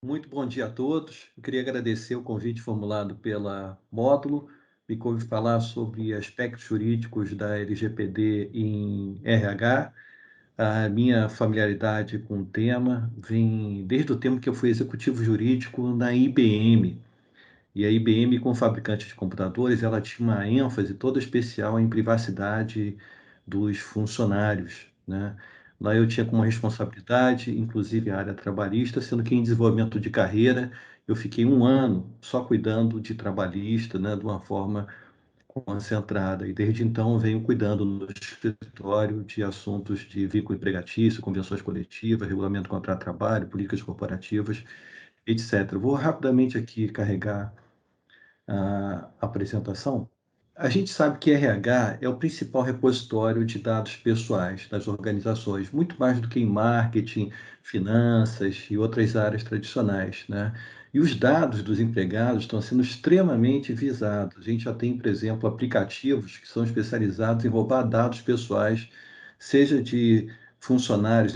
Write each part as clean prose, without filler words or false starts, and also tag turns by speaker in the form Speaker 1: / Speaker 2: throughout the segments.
Speaker 1: Muito bom dia a todos. Eu queria agradecer o convite formulado pela Módulo. Me coube falar sobre aspectos jurídicos da LGPD em RH. A minha familiaridade com o tema vem desde o tempo que eu fui executivo jurídico na IBM. E a IBM, como fabricante de computadores, ela tinha uma ênfase toda especial em privacidade dos funcionários, né? Lá eu tinha como responsabilidade, inclusive, a área trabalhista, sendo que em desenvolvimento de carreira eu fiquei um ano só cuidando de trabalhista, né, de uma forma concentrada. E desde então eu venho cuidando no escritório de assuntos de vínculo empregatício, convenções coletivas, regulamento do contrato de trabalho, políticas corporativas, etc. Vou rapidamente aqui carregar a apresentação. A gente sabe que RH é o principal repositório de dados pessoais das organizações, muito mais do que em marketing, finanças e outras áreas tradicionais, né? E os dados dos empregados estão sendo extremamente visados. A gente já tem, por exemplo, aplicativos que são especializados em roubar dados pessoais, seja de funcionários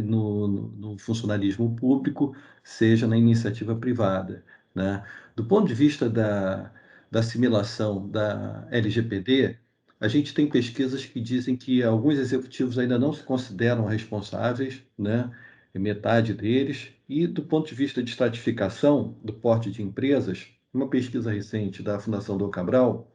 Speaker 1: no funcionalismo público, seja na iniciativa privada, né? Do ponto de vista da assimilação da LGPD, a gente tem pesquisas que dizem que alguns executivos ainda não se consideram responsáveis, né? Metade deles. E do ponto de vista de estratificação do porte de empresas, uma pesquisa recente da Fundação Dom Cabral,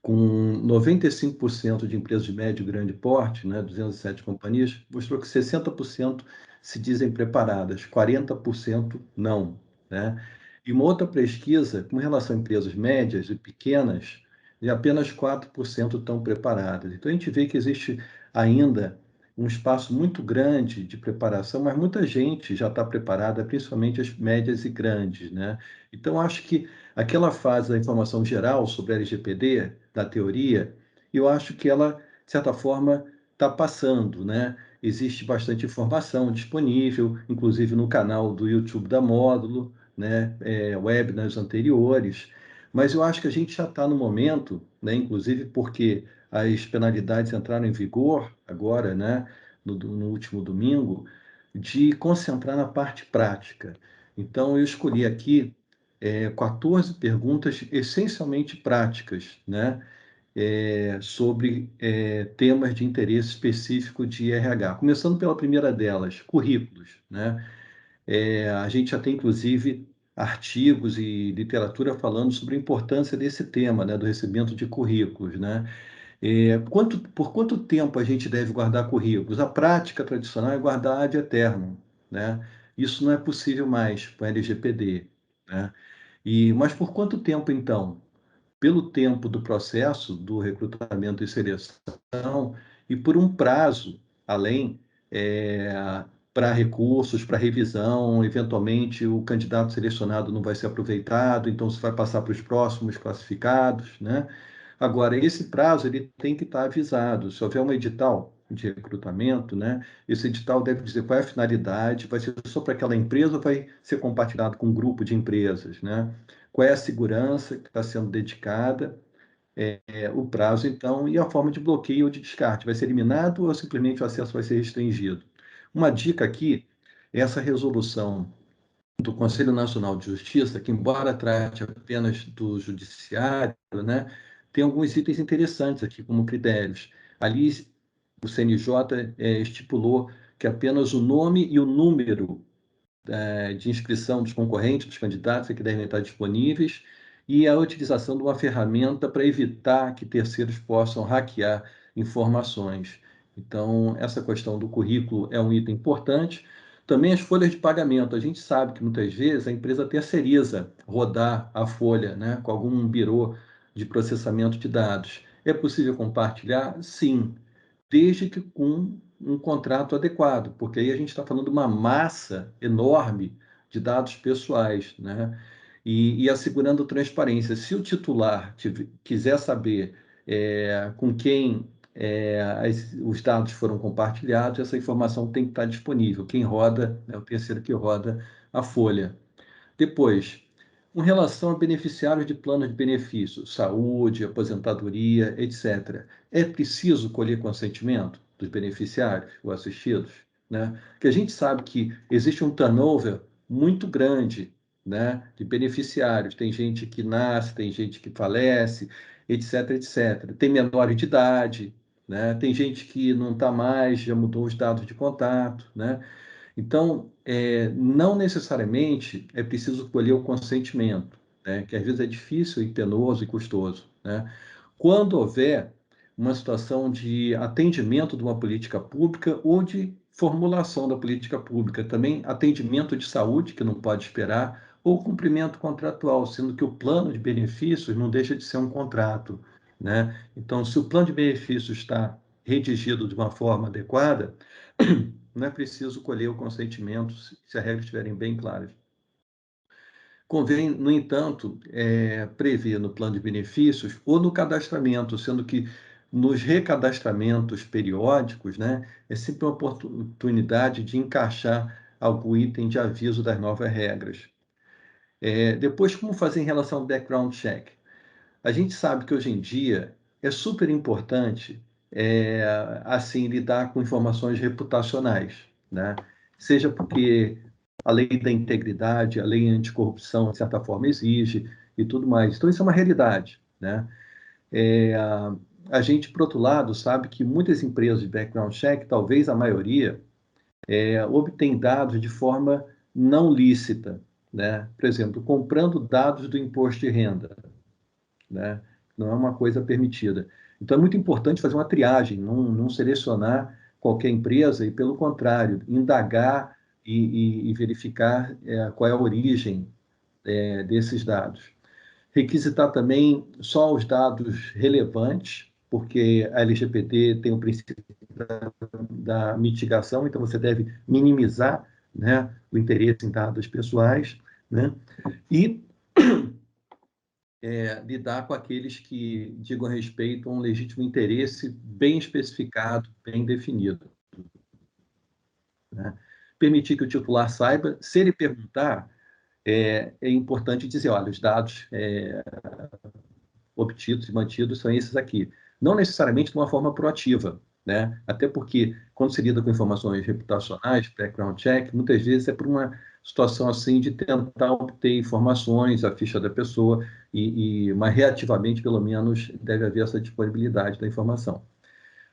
Speaker 1: com 95% de empresas de médio e grande porte, né, 207 companhias, mostrou que 60% se dizem preparadas, 40% não, né? E uma outra pesquisa, com relação a empresas médias e pequenas, e apenas 4% estão preparadas. Então, a gente vê que existe ainda um espaço muito grande de preparação, mas muita gente já está preparada, principalmente as médias e grandes, né? Então, acho que aquela fase da informação geral sobre a LGPD, da teoria, eu acho que ela, de certa forma, está passando, né? Existe bastante informação disponível, inclusive no canal do YouTube da Módulo, né? Webinars anteriores, mas eu acho que a gente já está no momento, né? Inclusive porque as penalidades entraram em vigor agora, né? No último domingo, de concentrar na parte prática. Então, eu escolhi aqui 14 perguntas essencialmente práticas, né? Sobre temas de interesse específico de RH. Começando pela primeira delas, currículos, né? A gente já tem, inclusive, artigos e literatura falando sobre a importância desse tema, né? Do recebimento de currículos, né? Por quanto tempo a gente deve guardar currículos? A prática tradicional é guardar ad eternum, né? Isso não é possível mais com a LGPD, né? Mas por quanto tempo, então? Pelo tempo do processo do recrutamento e seleção e por um prazo além, para recursos, para revisão, eventualmente o candidato selecionado não vai ser aproveitado, então se vai passar para os próximos classificados, né? Agora, esse prazo ele tem que estar avisado. Se houver um edital de recrutamento, né, esse edital deve dizer qual é a finalidade, vai ser só para aquela empresa ou vai ser compartilhado com um grupo de empresas, né? Qual é a segurança que está sendo dedicada, o prazo, então, e a forma de bloqueio ou de descarte. Vai ser eliminado ou simplesmente o acesso vai ser restringido? Uma dica aqui, essa resolução do Conselho Nacional de Justiça, que embora trate apenas do judiciário, né, tem alguns itens interessantes aqui como critérios. Ali, o CNJ estipulou que apenas o nome e o número de inscrição dos concorrentes, dos candidatos, que devem estar disponíveis, e a utilização de uma ferramenta para evitar que terceiros possam hackear informações. Então, essa questão do currículo é um item importante. Também as folhas de pagamento. A gente sabe que muitas vezes a empresa terceiriza rodar a folha, né, com algum birô de processamento de dados. É possível compartilhar? Sim, desde que com um contrato adequado, porque aí a gente está falando de uma massa enorme de dados pessoais, né? E assegurando transparência. Se o titular quiser saber com quem os dados foram compartilhados, essa informação tem que estar disponível. Quem roda é o terceiro que roda a folha. Depois, com relação a beneficiários de planos de benefício, saúde, aposentadoria, etc., é preciso colher consentimento dos beneficiários ou assistidos, né? Que a gente sabe que existe um turnover muito grande, né, de beneficiários. Tem gente que nasce, tem gente que falece, etc, etc. Tem menor de idade, né? Tem gente que não está mais, já mudou os dados de contato, né? Então, não necessariamente é preciso colher o consentimento, né? Que às vezes é difícil e penoso e custoso, né? Quando houver uma situação de atendimento de uma política pública ou de formulação da política pública, também atendimento de saúde, que não pode esperar, ou cumprimento contratual, sendo que o plano de benefícios não deixa de ser um contrato, né? Então, se o plano de benefícios está redigido de uma forma adequada, não é preciso colher o consentimento se as regras estiverem bem claras. Convém, no entanto, prever no plano de benefícios ou no cadastramento, sendo que nos recadastramentos periódicos, né, é sempre uma oportunidade de encaixar algum item de aviso das novas regras. Depois, como fazer em relação ao background check? A gente sabe que hoje em dia é super importante assim lidar com informações reputacionais, né? Seja porque a lei da integridade, a lei anticorrupção, de certa forma, exige e tudo mais. Então, isso é uma realidade, né? É, a gente, por outro lado, sabe que muitas empresas de background check, talvez a maioria, obtém dados de forma não lícita, né? Por exemplo, comprando dados do imposto de renda, né? Não é uma coisa permitida. Então, é muito importante fazer uma triagem, não selecionar qualquer empresa e, pelo contrário, indagar e verificar qual é a origem desses dados. Requisitar também só os dados relevantes, porque a LGPD tem o princípio da mitigação, então você deve minimizar, né, o interesse em dados pessoais, né? E lidar com aqueles que digam respeito a um legítimo interesse bem especificado, bem definido, né? Permitir que o titular saiba, se ele perguntar, é importante dizer, olha, os dados obtidos e mantidos são esses aqui. Não necessariamente de uma forma proativa, né? Até porque, quando se lida com informações reputacionais, background check, muitas vezes é por uma situação assim de tentar obter informações, a ficha da pessoa, mas reativamente, pelo menos, deve haver essa disponibilidade da informação.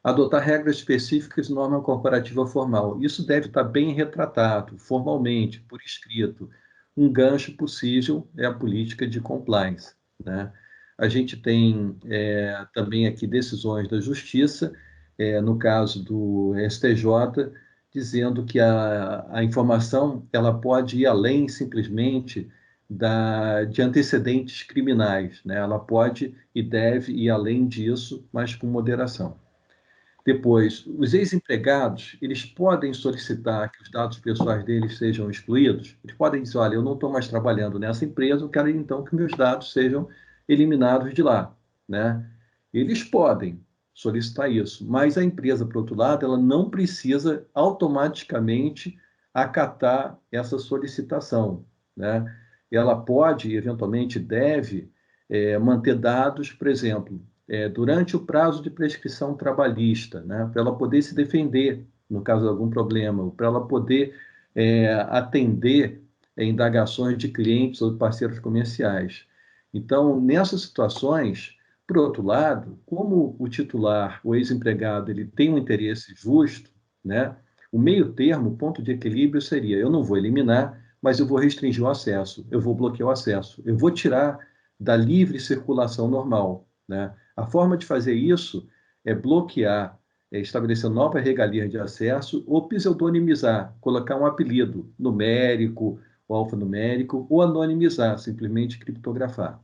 Speaker 1: Adotar regras específicas de norma corporativa formal. Isso deve estar bem retratado, formalmente, por escrito. Um gancho possível é a política de compliance, né? A gente tem também aqui decisões da Justiça, no caso do STJ, dizendo que a informação ela pode ir além simplesmente de antecedentes criminais, né? Ela pode e deve ir além disso, mas com moderação. Depois, os ex-empregados, eles podem solicitar que os dados pessoais deles sejam excluídos? Eles podem dizer, olha, eu não estou mais trabalhando nessa empresa, eu quero então que meus dados sejam eliminados de lá, né? Eles podem solicitar isso, mas a empresa, por outro lado, ela não precisa automaticamente acatar essa solicitação, né? Ela pode, eventualmente deve, manter dados, por exemplo, durante o prazo de prescrição trabalhista, né, para ela poder se defender no caso de algum problema, para ela poder atender indagações de clientes ou de parceiros comerciais. Então, nessas situações, por outro lado, como o titular, o ex-empregado, ele tem um interesse justo, né, o meio termo, o ponto de equilíbrio seria, eu não vou eliminar, mas eu vou restringir o acesso, eu vou bloquear o acesso, eu vou tirar da livre circulação normal, né? A forma de fazer isso é bloquear, estabelecer novas regalias de acesso ou pseudonimizar, colocar um apelido numérico ou alfanumérico ou anonimizar, simplesmente criptografar.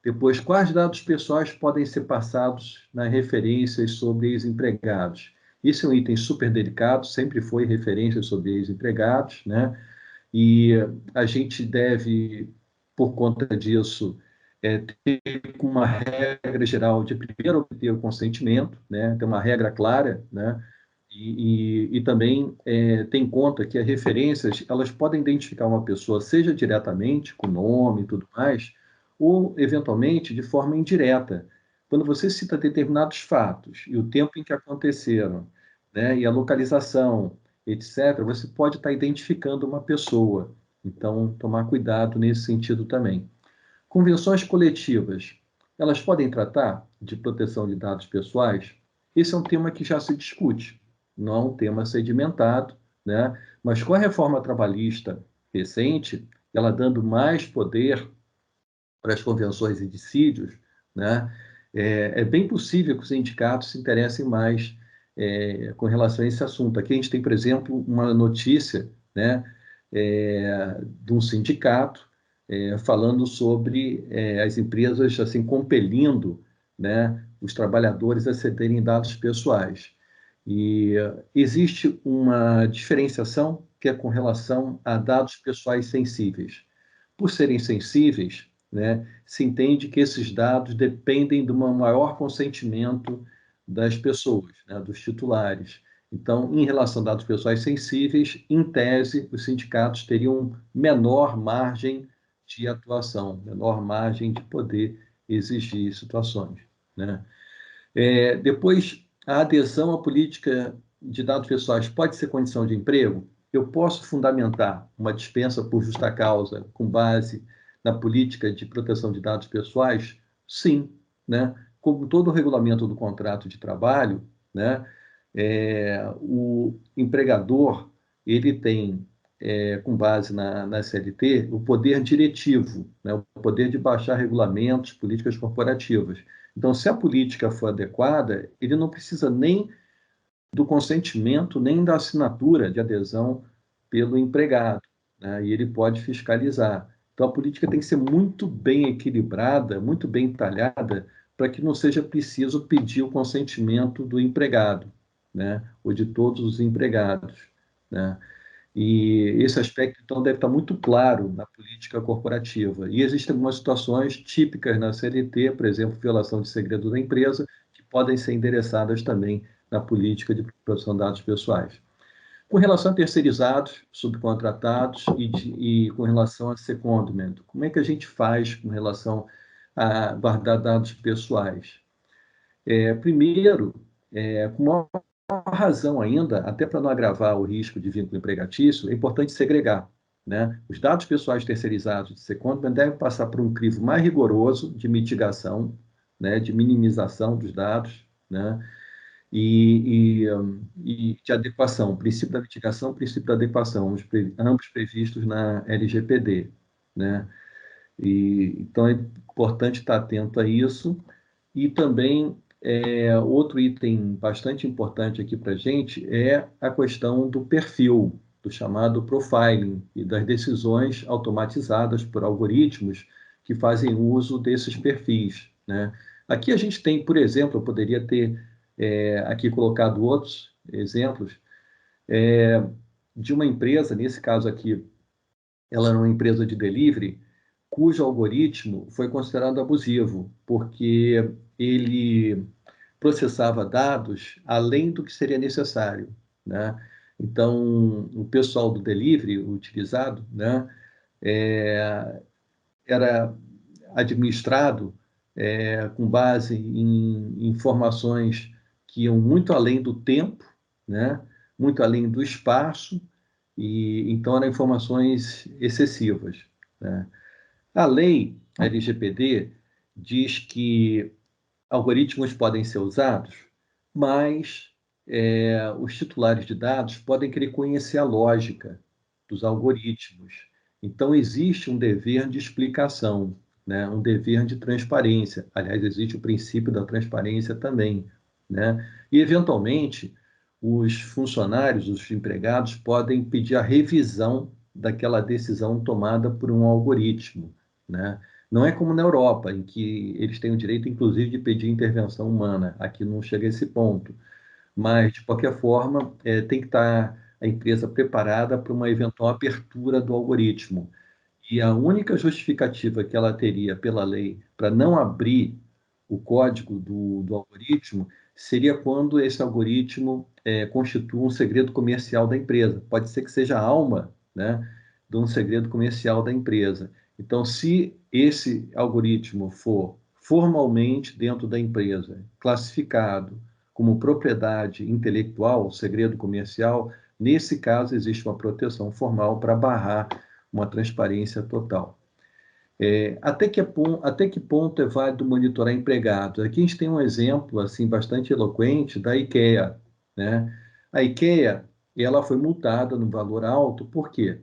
Speaker 1: Depois, quais dados pessoais podem ser passados nas referências sobre ex-empregados? Isso é um item super delicado, sempre foi referência sobre ex-empregados, né? E a gente deve, por conta disso, ter uma regra geral de primeiro obter o consentimento, né? Ter uma regra clara, né? E também ter em conta que as referências elas podem identificar uma pessoa, seja diretamente, com nome e tudo mais, ou eventualmente de forma indireta. Quando você cita determinados fatos e o tempo em que aconteceram, né? E a localização, etc., você pode estar identificando uma pessoa. Então, tomar cuidado nesse sentido também. Convenções coletivas, elas podem tratar de proteção de dados pessoais? Esse é um tema que já se discute, não é um tema sedimentado, né? Mas com a reforma trabalhista recente, ela dando mais poder para as convenções e dissídios, né? É bem possível que os sindicatos se interessem mais com relação a esse assunto. Aqui a gente tem, por exemplo, uma notícia, né, de um sindicato falando sobre as empresas assim compelindo, né, os trabalhadores a cederem dados pessoais. E existe uma diferenciação que é com relação a dados pessoais sensíveis. Por serem sensíveis, né, se entende que esses dados dependem de um maior consentimento das pessoas, né, dos titulares. Então, em relação a dados pessoais sensíveis, em tese, os sindicatos teriam menor margem de atuação, menor margem de poder exigir situações, né? Depois, a adesão à política de dados pessoais pode ser condição de emprego? Eu posso fundamentar uma dispensa por justa causa com base na política de proteção de dados pessoais? Sim, né? Como todo o regulamento do contrato de trabalho, né? O empregador ele tem, com base na CLT, o poder diretivo, né? O poder de baixar regulamentos, políticas corporativas. Então, se a política for adequada, ele não precisa nem do consentimento, nem da assinatura de adesão pelo empregado, né? E ele pode fiscalizar. Então, a política tem que ser muito bem equilibrada, muito bem talhada, para que não seja preciso pedir o consentimento do empregado, né? Ou de todos os empregados, né? E esse aspecto, então, deve estar muito claro na política corporativa. E existem algumas situações típicas na CLT, por exemplo, violação de segredo da empresa, que podem ser endereçadas também na política de proteção de dados pessoais. Com relação a terceirizados, subcontratados e com relação a secondment, como é que a gente faz com relação a guardar dados pessoais? Primeiro, com maior razão ainda, até para não agravar o risco de vínculo empregatício, é importante segregar, né? Os dados pessoais terceirizados de secondment devem passar por um crivo mais rigoroso de mitigação, né, de minimização dos dados, né, e de adequação, princípio da mitigação, princípio da adequação, ambos previstos na LGPD, né? Então é importante estar atento a isso. E também, outro item bastante importante aqui para a gente é a questão do perfil, do chamado profiling, e das decisões automatizadas por algoritmos que fazem uso desses perfis, né? Aqui a gente tem, por exemplo, eu poderia ter aqui colocado outros exemplos, de uma empresa, nesse caso aqui, ela era uma empresa de delivery, cujo algoritmo foi considerado abusivo, porque ele processava dados além do que seria necessário, né? Então, o pessoal do delivery utilizado, né, era administrado com base em informações que iam muito além do tempo, né, muito além do espaço, e então eram informações excessivas, né? A lei, a LGPD, diz que algoritmos podem ser usados, mas os titulares de dados podem querer conhecer a lógica dos algoritmos. Então, existe um dever de explicação, né? Um dever de transparência. Aliás, existe o princípio da transparência também, né? E, eventualmente, os funcionários, os empregados, podem pedir a revisão daquela decisão tomada por um algoritmo, né? Não é como na Europa, em que eles têm o direito, inclusive, de pedir intervenção humana. Aqui não chega a esse ponto. Mas, de qualquer forma, tem que estar a empresa preparada para uma eventual abertura do algoritmo. E a única justificativa que ela teria pela lei para não abrir o código do algoritmo seria quando esse algoritmo constitua um segredo comercial da empresa. Pode ser que seja a alma, né, de um segredo comercial da empresa. Então, se esse algoritmo for formalmente dentro da empresa classificado como propriedade intelectual, segredo comercial, nesse caso existe uma proteção formal para barrar uma transparência total. Até que ponto é válido monitorar empregados? Aqui a gente tem um exemplo assim, bastante eloquente da IKEA, né? A IKEA, ela foi multada no valor alto, por quê?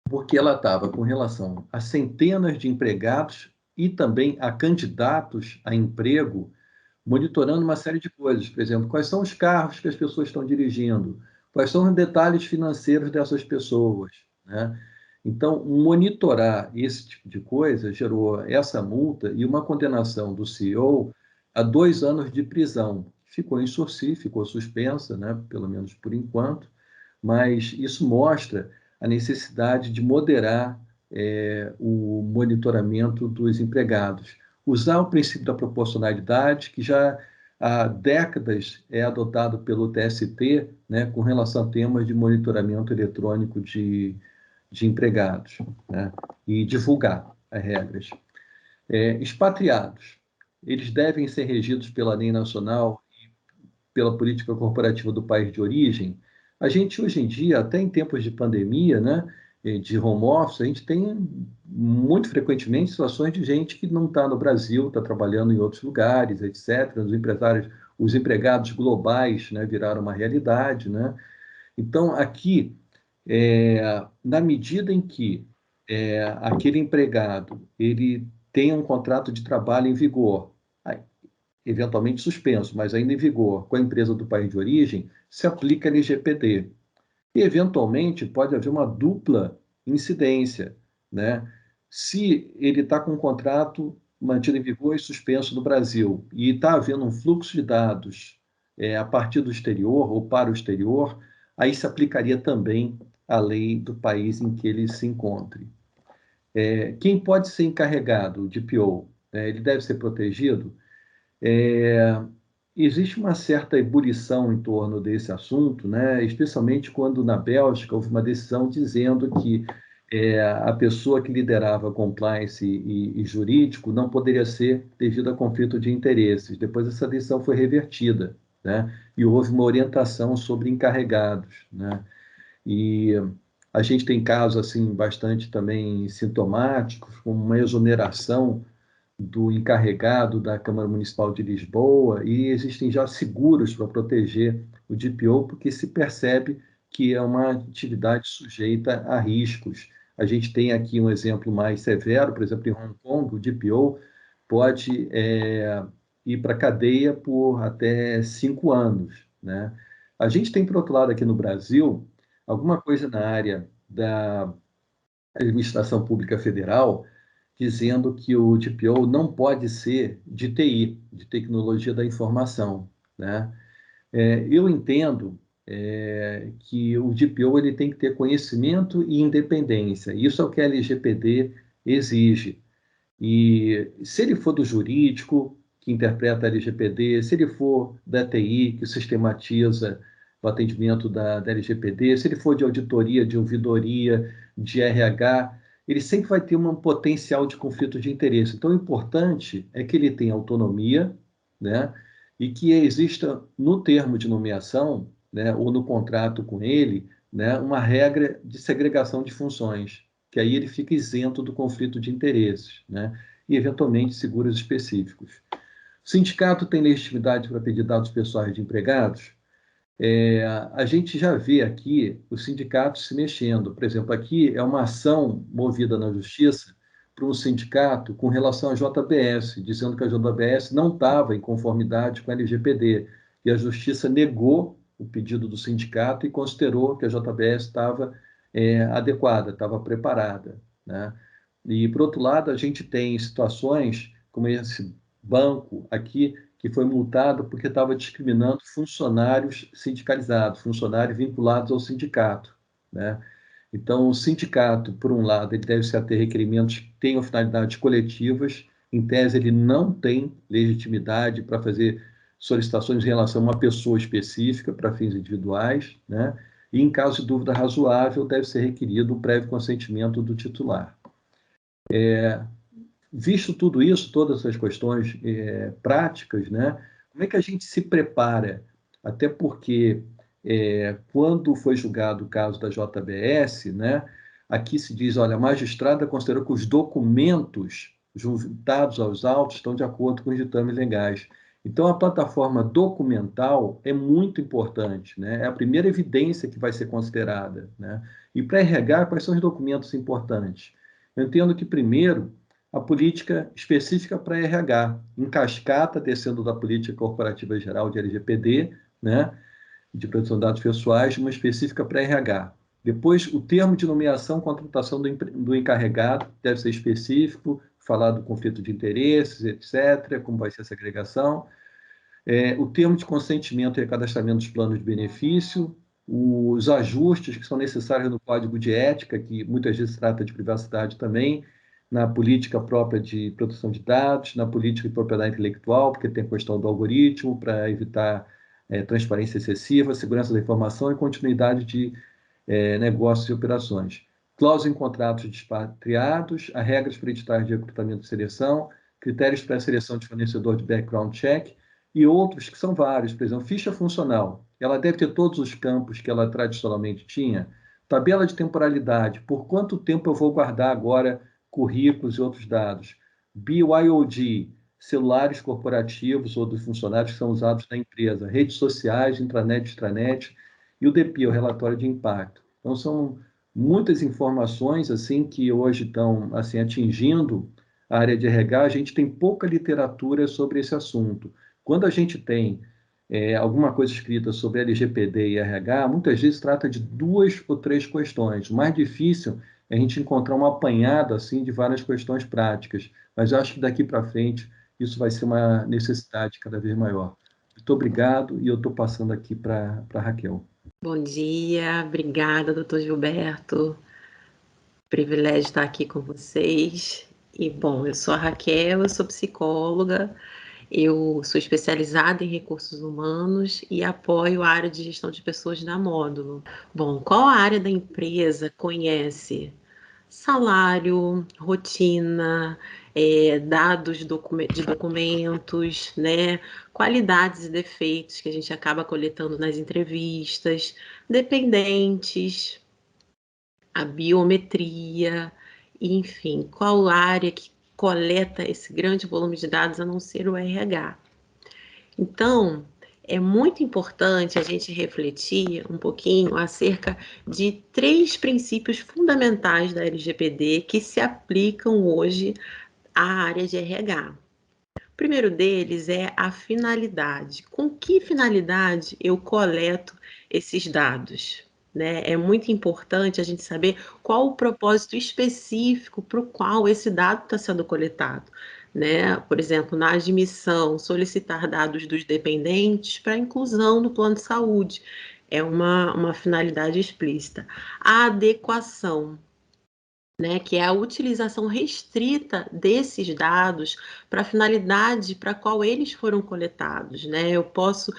Speaker 1: Porque ela estava com relação a centenas de empregados e também a candidatos a emprego, monitorando uma série de coisas. Por exemplo, quais são os carros que as pessoas estão dirigindo, quais são os detalhes financeiros dessas pessoas, né? Então, monitorar esse tipo de coisa gerou essa multa e uma condenação do CEO a 2 anos de prisão. Ficou em sursi, ficou suspensa, né? Pelo menos por enquanto, mas isso mostra a necessidade de moderar o monitoramento dos empregados. Usar o princípio da proporcionalidade, que já há décadas é adotado pelo TST, né, com relação a temas de monitoramento eletrônico de empregados, né, e divulgar as regras. Expatriados, eles devem ser regidos pela lei nacional e pela política corporativa do país de origem. A gente, hoje em dia, até em tempos de pandemia, né, de home office, a gente tem muito frequentemente situações de gente que não está no Brasil, está trabalhando em outros lugares, etc. Os empresários, os empregados globais, né, viraram uma realidade, né? Então, aqui, na medida em que aquele empregado ele tem um contrato de trabalho em vigor, eventualmente suspenso, mas ainda em vigor, com a empresa do país de origem, se aplica a LGPD. E, eventualmente, pode haver uma dupla incidência, né? Se ele está com um contrato mantido em vigor e suspenso no Brasil, e está havendo um fluxo de dados a partir do exterior ou para o exterior, aí se aplicaria também a lei do país em que ele se encontre. Quem pode ser encarregado de DPO? Ele deve ser protegido? Existe uma certa ebulição em torno desse assunto, né? Especialmente quando na Bélgica houve uma decisão dizendo que a pessoa que liderava compliance e jurídico não poderia ser devido a conflito de interesses. Depois essa decisão foi revertida, né? E houve uma orientação sobre encarregados, né? E a gente tem casos assim bastante também sintomáticos, como uma exoneração do encarregado da Câmara Municipal de Lisboa, e existem já seguros para proteger o DPO, porque se percebe que é uma atividade sujeita a riscos. A gente tem aqui um exemplo mais severo, por exemplo, em Hong Kong, o DPO pode ir para a cadeia por até 5 anos, né? A gente tem, por outro lado, aqui no Brasil, alguma coisa na área da administração pública federal, dizendo que o DPO não pode ser de TI, de tecnologia da informação, né? Eu entendo que o DPO ele tem que ter conhecimento e independência. Isso é o que a LGPD exige. E se ele for do jurídico, que interpreta a LGPD, se ele for da TI, que sistematiza o atendimento da LGPD, se ele for de auditoria, de ouvidoria, de RH, ele sempre vai ter um potencial de conflito de interesse. Então, o importante é que ele tenha autonomia, né, e que exista no termo de nomeação, né, ou no contrato com ele, né, uma regra de segregação de funções, que aí ele fica isento do conflito de interesses, né, e, eventualmente, seguros específicos. O sindicato tem legitimidade para pedir dados pessoais de empregados? A gente já vê aqui os sindicatos se mexendo. Por exemplo, aqui é uma ação movida na justiça por um sindicato com relação à JBS, dizendo que a JBS não estava em conformidade com a LGPD. E a justiça negou o pedido do sindicato e considerou que a JBS estava adequada, estava preparada, né? E, por outro lado, a gente tem situações como esse banco aqui, que foi multado porque estava discriminando funcionários sindicalizados, funcionários vinculados ao sindicato, né? Então, o sindicato, por um lado, ele deve se ater a requerimentos que tenham finalidades coletivas. Em tese, ele não tem legitimidade para fazer solicitações em relação a uma pessoa específica para fins individuais, né? E, em caso de dúvida razoável, deve ser requerido o prévio consentimento do titular. Visto tudo isso, todas essas questões práticas, né? Como é que a gente se prepara? Até porque, quando foi julgado o caso da JBS, né, Aqui se diz, olha, a magistrada considerou que os documentos juntados aos autos estão de acordo com os ditames legais. Então, a plataforma documental é muito importante, né? É a primeira evidência que vai ser considerada, né? E para RH, quais são os documentos importantes? Eu entendo que, primeiro, a política específica para RH, em cascata, descendo da política corporativa geral de LGPD, né? De proteção de dados pessoais, uma específica para RH. Depois, o termo de nomeação, contratação do encarregado deve ser específico, falar do conflito de interesses, etc., como vai ser essa agregação. O termo de consentimento e recadastramento dos planos de benefício, os ajustes que são necessários no código de ética, que muitas vezes trata de privacidade também, na política própria de proteção de dados, na política de propriedade intelectual, porque tem a questão do algoritmo, para evitar transparência excessiva, segurança da informação e continuidade de negócios e operações. Cláusula em contratos de expatriados, as regras para editais de recrutamento e seleção, critérios para a seleção de fornecedor de background check e outros que são vários. Por exemplo, ficha funcional. Ela deve ter todos os campos que ela tradicionalmente tinha. Tabela de temporalidade. Por quanto tempo eu vou guardar agora currículos e outros dados? BYOD, celulares corporativos ou dos funcionários que são usados na empresa. Redes sociais, intranet, extranet. E o DP, o relatório de impacto. Então, são muitas informações assim que hoje estão assim, atingindo a área de RH. A gente tem pouca literatura sobre esse assunto. Quando a gente tem alguma coisa escrita sobre LGPD e RH, muitas vezes trata de 2 ou 3 questões. O mais difícil é a gente encontrar um apanhado assim, de várias questões práticas. Mas eu acho que daqui para frente isso vai ser uma necessidade cada vez maior. Muito obrigado e eu estou passando aqui para a Raquel.
Speaker 2: Bom dia, obrigada, doutor Gilberto. Privilégio estar aqui com vocês. E, bom, eu sou a Raquel, eu sou psicóloga, eu sou especializada em recursos humanos e apoio a área de gestão de pessoas na Módulo. Bom, qual a área da empresa conhece salário, rotina, dados de documentos, né? Qualidades e defeitos que a gente acaba coletando nas entrevistas, dependentes, a biometria, enfim, qual área que coleta esse grande volume de dados a não ser o RH. Então, é muito importante a gente refletir um pouquinho acerca de 3 princípios fundamentais da LGPD que se aplicam hoje à área de RH. O primeiro deles é a finalidade. Com que finalidade eu coleto esses dados? Né? É muito importante a gente saber qual o propósito específico para o qual esse dado está sendo coletado. Né? Por exemplo, na admissão, solicitar dados dos dependentes para inclusão no plano de saúde. É uma finalidade explícita. A adequação, né, que é a utilização restrita desses dados para a finalidade para a qual eles foram coletados, né? Eu posso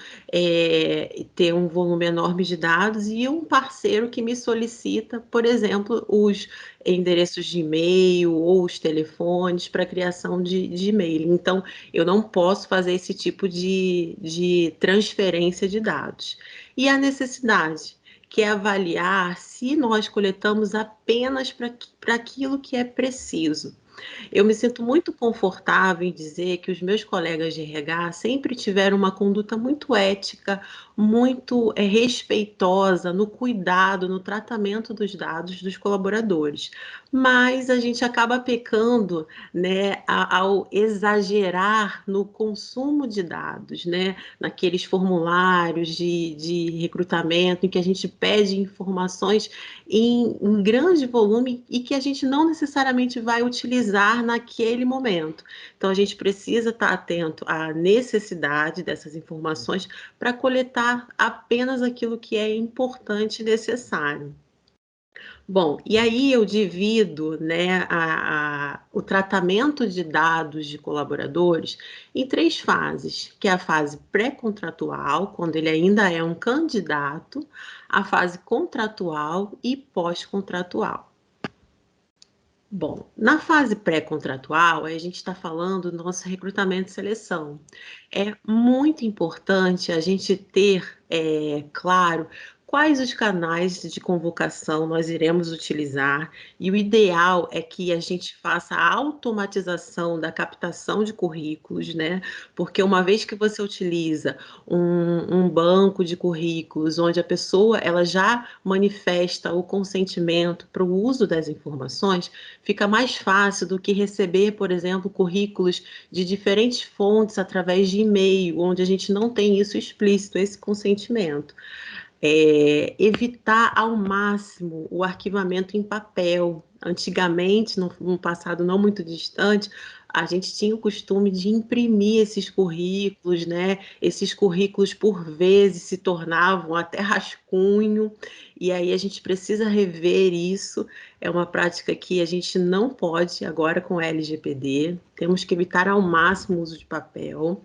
Speaker 2: ter um volume enorme de dados e um parceiro que me solicita, por exemplo, os endereços de e-mail ou os telefones para criação de e-mail. Então, eu não posso fazer esse tipo de transferência de dados. E a necessidade, que é avaliar se nós coletamos apenas para aquilo que é preciso. Eu me sinto muito confortável em dizer que os meus colegas de RH sempre tiveram uma conduta muito ética, muito respeitosa no cuidado, no tratamento dos dados dos colaboradores. Mas a gente acaba pecando, né, ao exagerar no consumo de dados, né, naqueles formulários de recrutamento em que a gente pede informações em grande volume e que a gente não necessariamente vai utilizar naquele momento. Então, a gente precisa estar atento à necessidade dessas informações para coletar apenas aquilo que é importante e necessário. Bom, e aí eu divido, né, o tratamento de dados de colaboradores em 3 fases, que é a fase pré-contratual, quando ele ainda é um candidato, a fase contratual e pós-contratual. Bom, na fase pré-contratual, a gente está falando do nosso recrutamento e seleção. É muito importante a gente ter, claro, quais os canais de convocação nós iremos utilizar, e o ideal é que a gente faça a automatização da captação de currículos, né? Porque uma vez que você utiliza um banco de currículos, onde a pessoa ela já manifesta o consentimento para o uso das informações, fica mais fácil do que receber, por exemplo, currículos de diferentes fontes através de e-mail, onde a gente não tem isso explícito, esse consentimento. Evitar ao máximo o arquivamento em papel. Antigamente, num passado não muito distante, a gente tinha o costume de imprimir esses currículos, né? Esses currículos, por vezes, se tornavam até rascunho, e aí a gente precisa rever isso. É uma prática que a gente não pode agora com a LGPD. Temos que evitar ao máximo o uso de papel.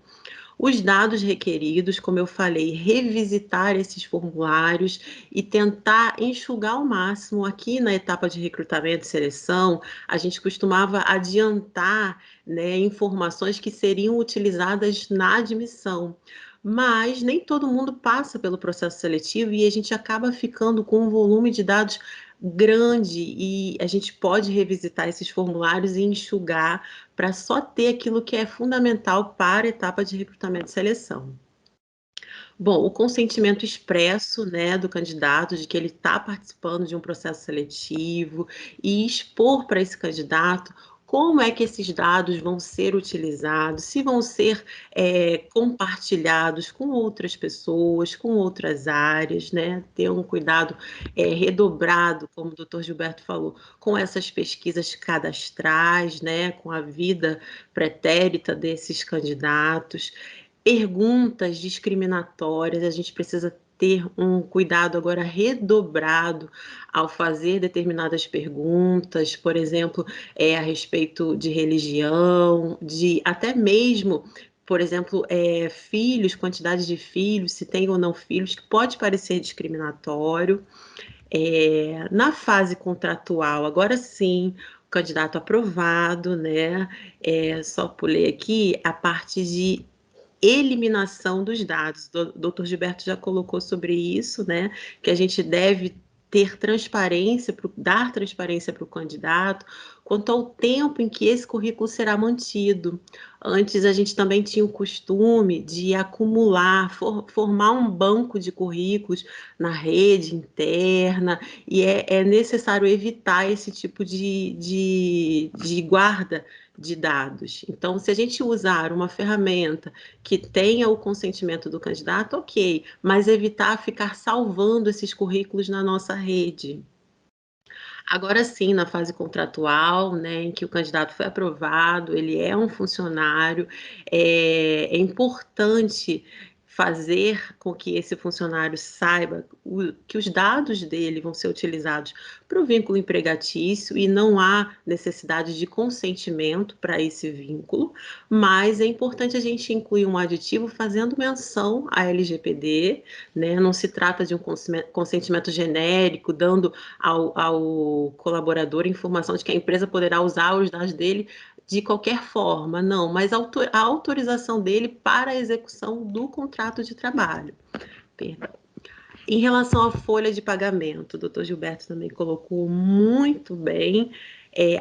Speaker 2: Os dados requeridos, como eu falei, revisitar esses formulários e tentar enxugar ao máximo. Aqui na etapa de recrutamento e seleção, a gente costumava adiantar, né, informações que seriam utilizadas na admissão. Mas nem todo mundo passa pelo processo seletivo e a gente acaba ficando com um volume de dados grande, e a gente pode revisitar esses formulários e enxugar para só ter aquilo que é fundamental para a etapa de recrutamento e seleção. Bom, o consentimento expresso, né, do candidato de que ele está participando de um processo seletivo, e expor para esse candidato como é que esses dados vão ser utilizados, se vão ser compartilhados com outras pessoas, com outras áreas, né? Ter um cuidado redobrado, como o doutor Gilberto falou, com essas pesquisas cadastrais, né? Com a vida pretérita desses candidatos. Perguntas discriminatórias, a gente precisa ter um cuidado agora redobrado ao fazer determinadas perguntas, por exemplo, a respeito de religião, de até mesmo, por exemplo, filhos, quantidade de filhos, se tem ou não filhos, que pode parecer discriminatório. Na fase contratual, agora sim, o candidato aprovado, né? Só pulei aqui a parte de eliminação dos dados. O doutor Gilberto já colocou sobre isso, né? Que a gente deve ter transparência, dar transparência para o candidato quanto ao tempo em que esse currículo será mantido. Antes, a gente também tinha o costume de acumular, formar um banco de currículos na rede interna, e é necessário evitar esse tipo de guarda de dados. Então, se a gente usar uma ferramenta que tenha o consentimento do candidato, ok, mas evitar ficar salvando esses currículos na nossa rede. Agora sim, na fase contratual, né, em que o candidato foi aprovado, ele é um funcionário, é importante fazer com que esse funcionário saiba que os dados dele vão ser utilizados para o vínculo empregatício, e não há necessidade de consentimento para esse vínculo, mas é importante a gente incluir um aditivo fazendo menção à LGPD, né? Não se trata de um consentimento genérico, dando ao colaborador informação de que a empresa poderá usar os dados dele de qualquer forma, não, mas a autorização dele para a execução do contrato de trabalho. Perdão. Em relação à folha de pagamento, o doutor Gilberto também colocou muito bem,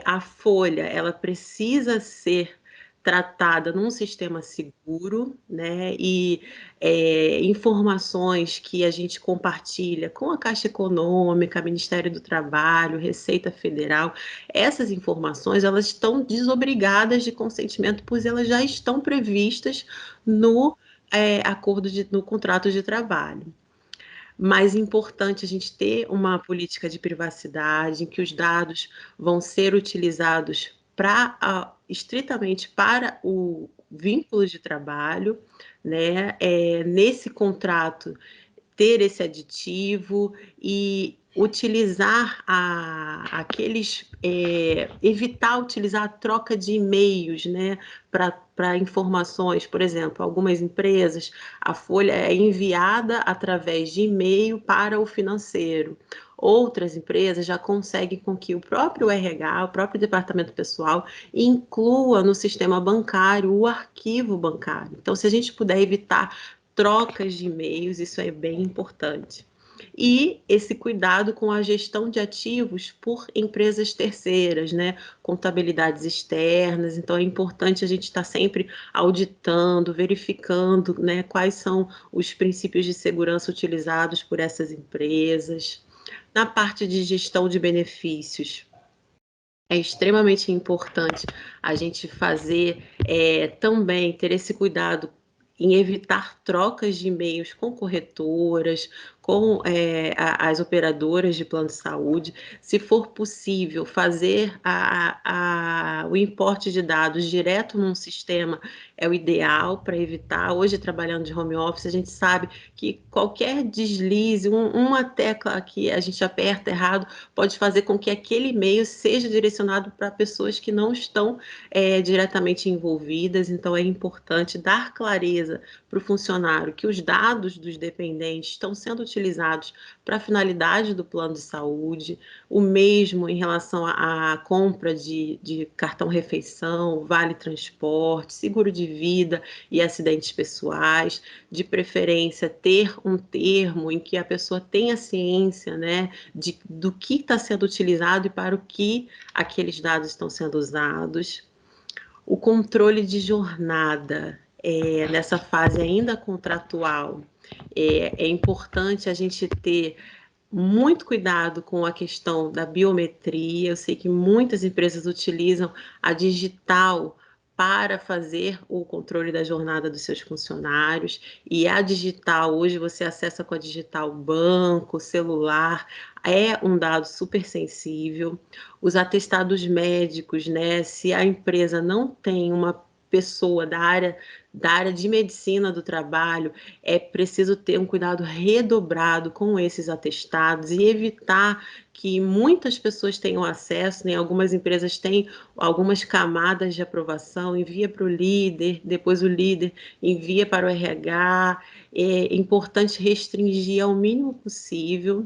Speaker 2: a folha, ela precisa ser tratada num sistema seguro, né? E informações que a gente compartilha com a Caixa Econômica, Ministério do Trabalho, Receita Federal, essas informações, elas estão desobrigadas de consentimento, pois elas já estão previstas no no contrato de trabalho. Mais importante a gente ter uma política de privacidade, em que os dados vão ser utilizados estritamente para o vínculo de trabalho, né? Nesse contrato, ter esse aditivo e utilizar evitar utilizar a troca de e-mails, né, para informações. Por exemplo, algumas empresas, a folha é enviada através de e-mail para o financeiro. Outras empresas já conseguem com que o próprio RH, o próprio departamento pessoal, inclua no sistema bancário o arquivo bancário. Então, se a gente puder evitar trocas de e-mails, isso é bem importante. e esse cuidado com a gestão de ativos por empresas terceiras, né? Contabilidades externas. Então, é importante a gente estar sempre auditando, verificando, né, quais são os princípios de segurança utilizados por essas empresas. Na parte de gestão de benefícios, é extremamente importante a gente fazer também ter esse cuidado em evitar trocas de e-mails com corretoras, com as operadoras de plano de saúde. Se for possível, fazer o importe de dados direto num sistema é o ideal para evitar. Hoje, trabalhando de home office, a gente sabe que qualquer deslize, uma tecla que a gente aperta errado, pode fazer com que aquele e-mail seja direcionado para pessoas que não estão diretamente envolvidas. Então, é importante dar clareza para o funcionário que os dados dos dependentes estão sendo utilizados para a finalidade do plano de saúde, o mesmo em relação à compra de cartão refeição, vale transporte, seguro de vida e acidentes pessoais, de preferência ter um termo em que a pessoa tenha ciência, né, do que está sendo utilizado e para o que aqueles dados estão sendo usados. O controle de jornada, nessa fase ainda contratual, é importante a gente ter muito cuidado com a questão da biometria. Eu sei que muitas empresas utilizam a digital para fazer o controle da jornada dos seus funcionários, e a digital, hoje você acessa com a digital banco, celular, é um dado super sensível. Os atestados médicos, né? Se a empresa não tem uma pessoa da área de medicina do trabalho, é preciso ter um cuidado redobrado com esses atestados e evitar que muitas pessoas tenham acesso, né? Algumas empresas têm algumas camadas de aprovação, envia para o líder, depois o líder envia para o RH. É importante restringir ao mínimo possível.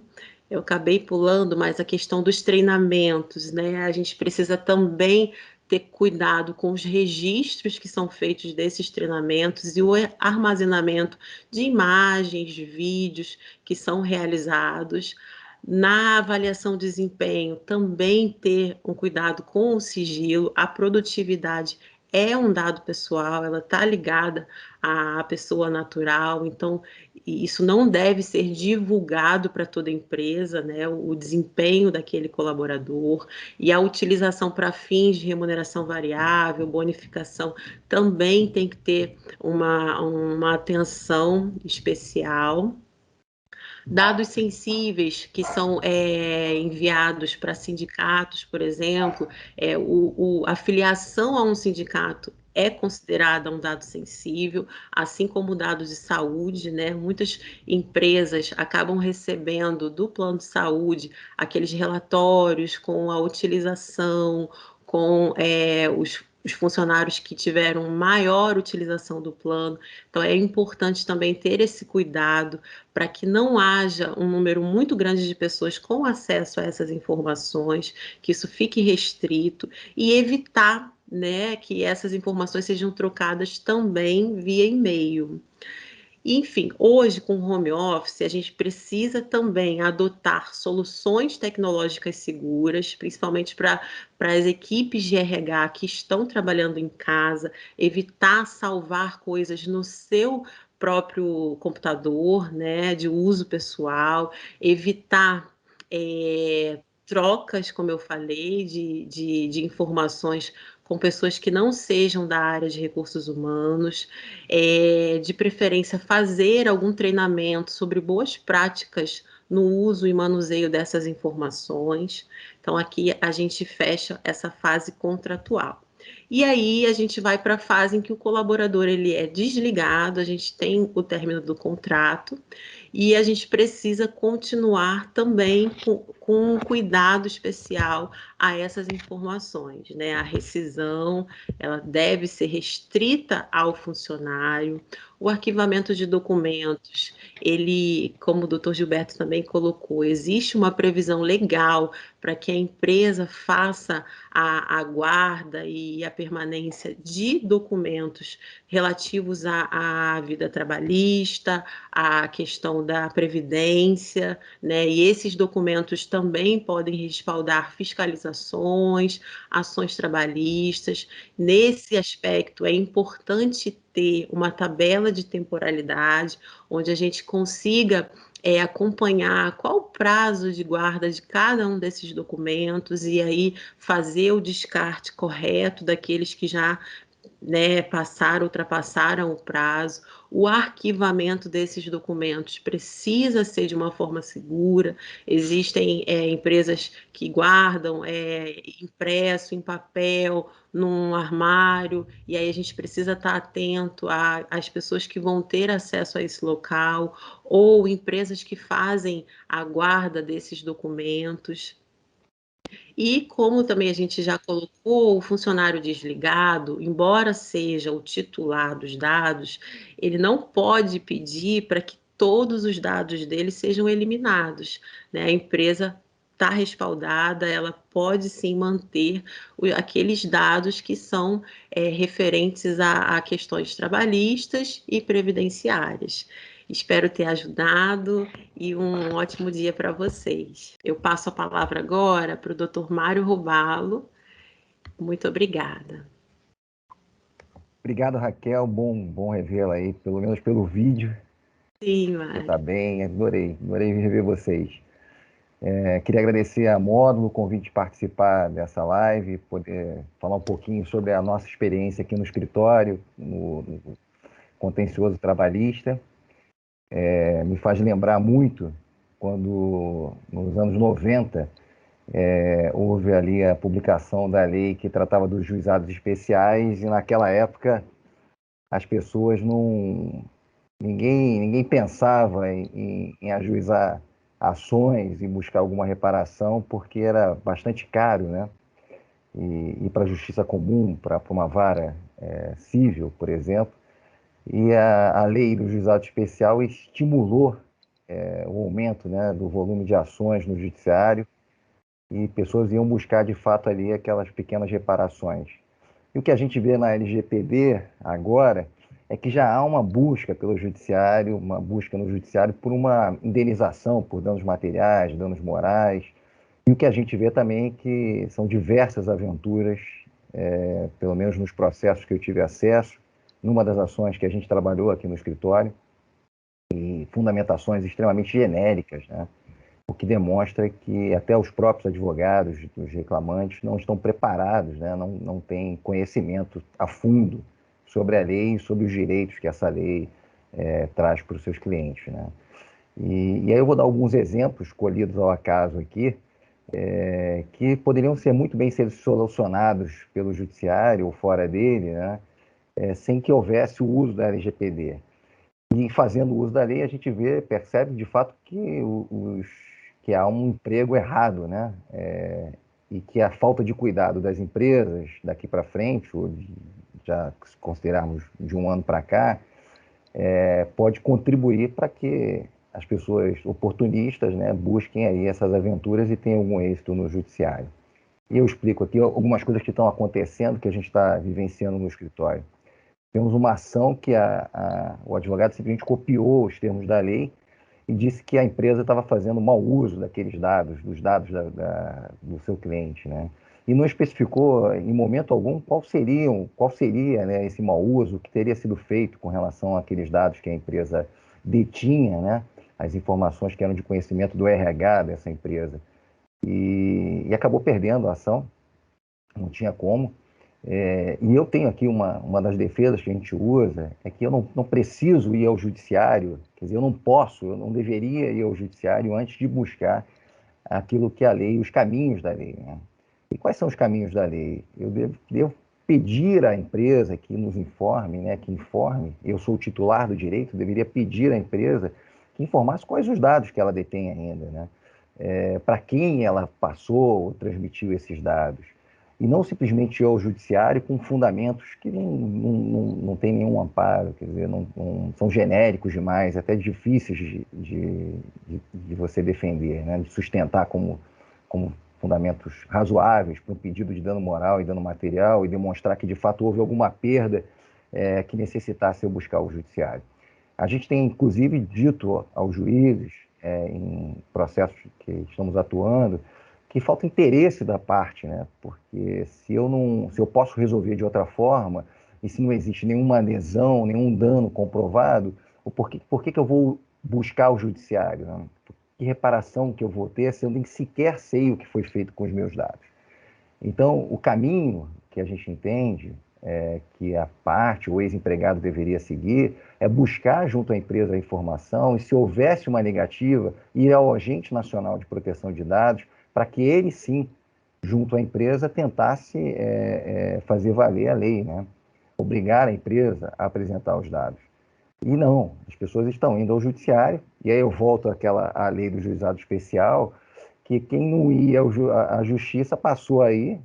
Speaker 2: Eu acabei pulando, mas a questão dos treinamentos, né? A gente precisa também ter cuidado com os registros que são feitos desses treinamentos e o armazenamento de imagens, de vídeos que são realizados. Na avaliação de desempenho, também ter um cuidado com o sigilo. A produtividade é um dado pessoal, ela está ligada à pessoa natural, então isso não deve ser divulgado para toda a empresa, né? O desempenho daquele colaborador e a utilização para fins de remuneração variável, bonificação, também tem que ter uma atenção especial. Dados sensíveis que são enviados para sindicatos, por exemplo, a filiação a um sindicato é considerada um dado sensível, assim como dados de saúde, né? Muitas empresas acabam recebendo do plano de saúde aqueles relatórios com a utilização, com os funcionários que tiveram maior utilização do plano. Então, é importante também ter esse cuidado para que não haja um número muito grande de pessoas com acesso a essas informações, que isso fique restrito e evitar, né, que essas informações sejam trocadas também via e-mail. Enfim, hoje com o home office, a gente precisa também adotar soluções tecnológicas seguras, principalmente para as equipes de RH que estão trabalhando em casa, evitar salvar coisas no seu próprio computador, né, de uso pessoal, evitar trocas, como eu falei, de informações com pessoas que não sejam da área de recursos humanos, de preferência fazer algum treinamento sobre boas práticas no uso e manuseio dessas informações. Então, aqui a gente fecha essa fase contratual. E aí a gente vai para a fase em que o colaborador ele é desligado, a gente tem o término do contrato e a gente precisa continuar também com com um cuidado especial a essas informações, né? A rescisão, ela deve ser restrita ao funcionário. O arquivamento de documentos, ele, como o doutor Gilberto também colocou, existe uma previsão legal para que a empresa faça a guarda e a permanência de documentos relativos à vida trabalhista, à questão da previdência, né? E esses documentos também podem respaldar fiscalizações, ações trabalhistas. Nesse aspecto, é importante ter uma tabela de temporalidade, onde a gente consiga acompanhar qual o prazo de guarda de cada um desses documentos e aí fazer o descarte correto daqueles que já, né, ultrapassaram o prazo. O arquivamento desses documentos precisa ser de uma forma segura. Existem empresas que guardam impresso em papel, num armário, e aí a gente precisa estar atento às pessoas que vão ter acesso a esse local, ou empresas que fazem a guarda desses documentos. E como também a gente já colocou, o funcionário desligado, embora seja o titular dos dados, ele não pode pedir para que todos os dados dele sejam eliminados, né? A empresa está respaldada, ela pode sim manter aqueles dados que são referentes a questões trabalhistas e previdenciárias. Espero ter ajudado e um ótimo dia para vocês. Eu passo a palavra agora para o Dr. Mário Robalo. Muito obrigada.
Speaker 3: Obrigado, Raquel. Bom revê-la aí, pelo menos pelo vídeo.
Speaker 2: Sim,
Speaker 3: Você
Speaker 2: Mário.
Speaker 3: está bem, adorei rever vocês. Queria agradecer a Módulo o convite de participar dessa live, poder falar um pouquinho sobre a nossa experiência aqui no escritório, no contencioso trabalhista. Me faz lembrar muito quando, nos anos 90, houve ali a publicação da lei que tratava dos juizados especiais, e naquela época as pessoas não. Ninguém pensava em ajuizar ações e buscar alguma reparação, porque era bastante caro, né? E ir para a justiça comum, para uma vara civil, por exemplo. E a lei do juizado especial estimulou o aumento, né, do volume de ações no judiciário, e pessoas iam buscar de fato ali aquelas pequenas reparações. E o que a gente vê na LGPD agora é que já há uma busca pelo judiciário, uma busca no judiciário por uma indenização por danos materiais, danos morais. E o que a gente vê também é que são diversas aventuras, pelo menos nos processos que eu tive acesso, numa das ações que a gente trabalhou aqui no escritório, e fundamentações extremamente genéricas, né? O que demonstra que até os próprios advogados dos reclamantes não estão preparados, né? Não têm conhecimento a fundo sobre a lei e sobre os direitos que essa lei traz para os seus clientes, né? E aí eu vou dar alguns exemplos escolhidos ao acaso aqui, que poderiam ser muito bem solucionados pelo judiciário ou fora dele, né? Sem que houvesse o uso da LGPD. E fazendo uso da lei, a gente percebe de fato que há um emprego errado, né? E que a falta de cuidado das empresas daqui para frente, ou já se considerarmos de um ano para cá, pode contribuir para que as pessoas oportunistas, né, busquem aí essas aventuras e tenham algum êxito no judiciário. E eu explico aqui algumas coisas que estão acontecendo, que a gente está vivenciando no escritório. Temos uma ação que o advogado simplesmente copiou os termos da lei e disse que a empresa estava fazendo mau uso daqueles dados, dos dados do seu cliente, né? E não especificou em momento algum qual seria, né, esse mau uso, o que teria sido feito com relação àqueles dados que a empresa detinha, né? As informações que eram de conhecimento do RH dessa empresa. E acabou perdendo a ação, não tinha como. E eu tenho aqui uma das defesas que a gente usa, é que eu não preciso ir ao judiciário, quer dizer, eu não deveria ir ao judiciário antes de buscar aquilo que é a lei, os caminhos da lei, né? E quais são os caminhos da lei? Eu devo pedir à empresa que nos informe, né, que informe, eu sou o titular do direito, deveria pedir à empresa que informasse quais os dados que ela detém ainda, né? para quem ela passou ou transmitiu esses dados, e não simplesmente ao judiciário com fundamentos que não tem nenhum amparo, quer dizer, são genéricos demais, até difíceis de você defender, né? De sustentar como fundamentos razoáveis para um pedido de dano moral e dano material e demonstrar que de fato houve alguma perda que necessitasse eu buscar o judiciário. A gente tem, inclusive, dito aos juízes, em processos que estamos atuando, que falta interesse da parte, né? Porque se eu posso resolver de outra forma, e se não existe nenhuma lesão, nenhum dano comprovado, por que eu vou buscar o judiciário? Né? Que reparação que eu vou ter se eu nem sequer sei o que foi feito com os meus dados? Então, o caminho que a gente entende que a parte, o ex-empregado deveria seguir, é buscar junto à empresa a informação e, se houvesse uma negativa, ir ao Agente Nacional de Proteção de Dados para que ele, sim, junto à empresa, tentasse fazer valer a lei, né? Obrigar a empresa a apresentar os dados. E não, as pessoas estão indo ao judiciário, e aí eu volto à lei do juizado especial, que quem não ia à justiça passou aí,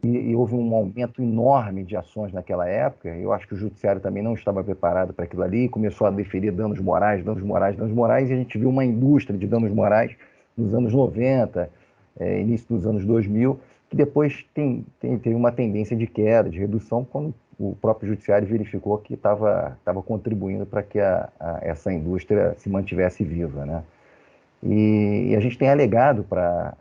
Speaker 3: e houve um aumento enorme de ações naquela época. Eu acho que o judiciário também não estava preparado para aquilo ali, começou a deferir danos morais, e a gente viu uma indústria de danos morais nos anos 90, início dos anos 2000, que depois teve uma tendência de queda, de redução, quando o próprio judiciário verificou que estava contribuindo para que essa indústria se mantivesse viva, né? E a gente tem alegado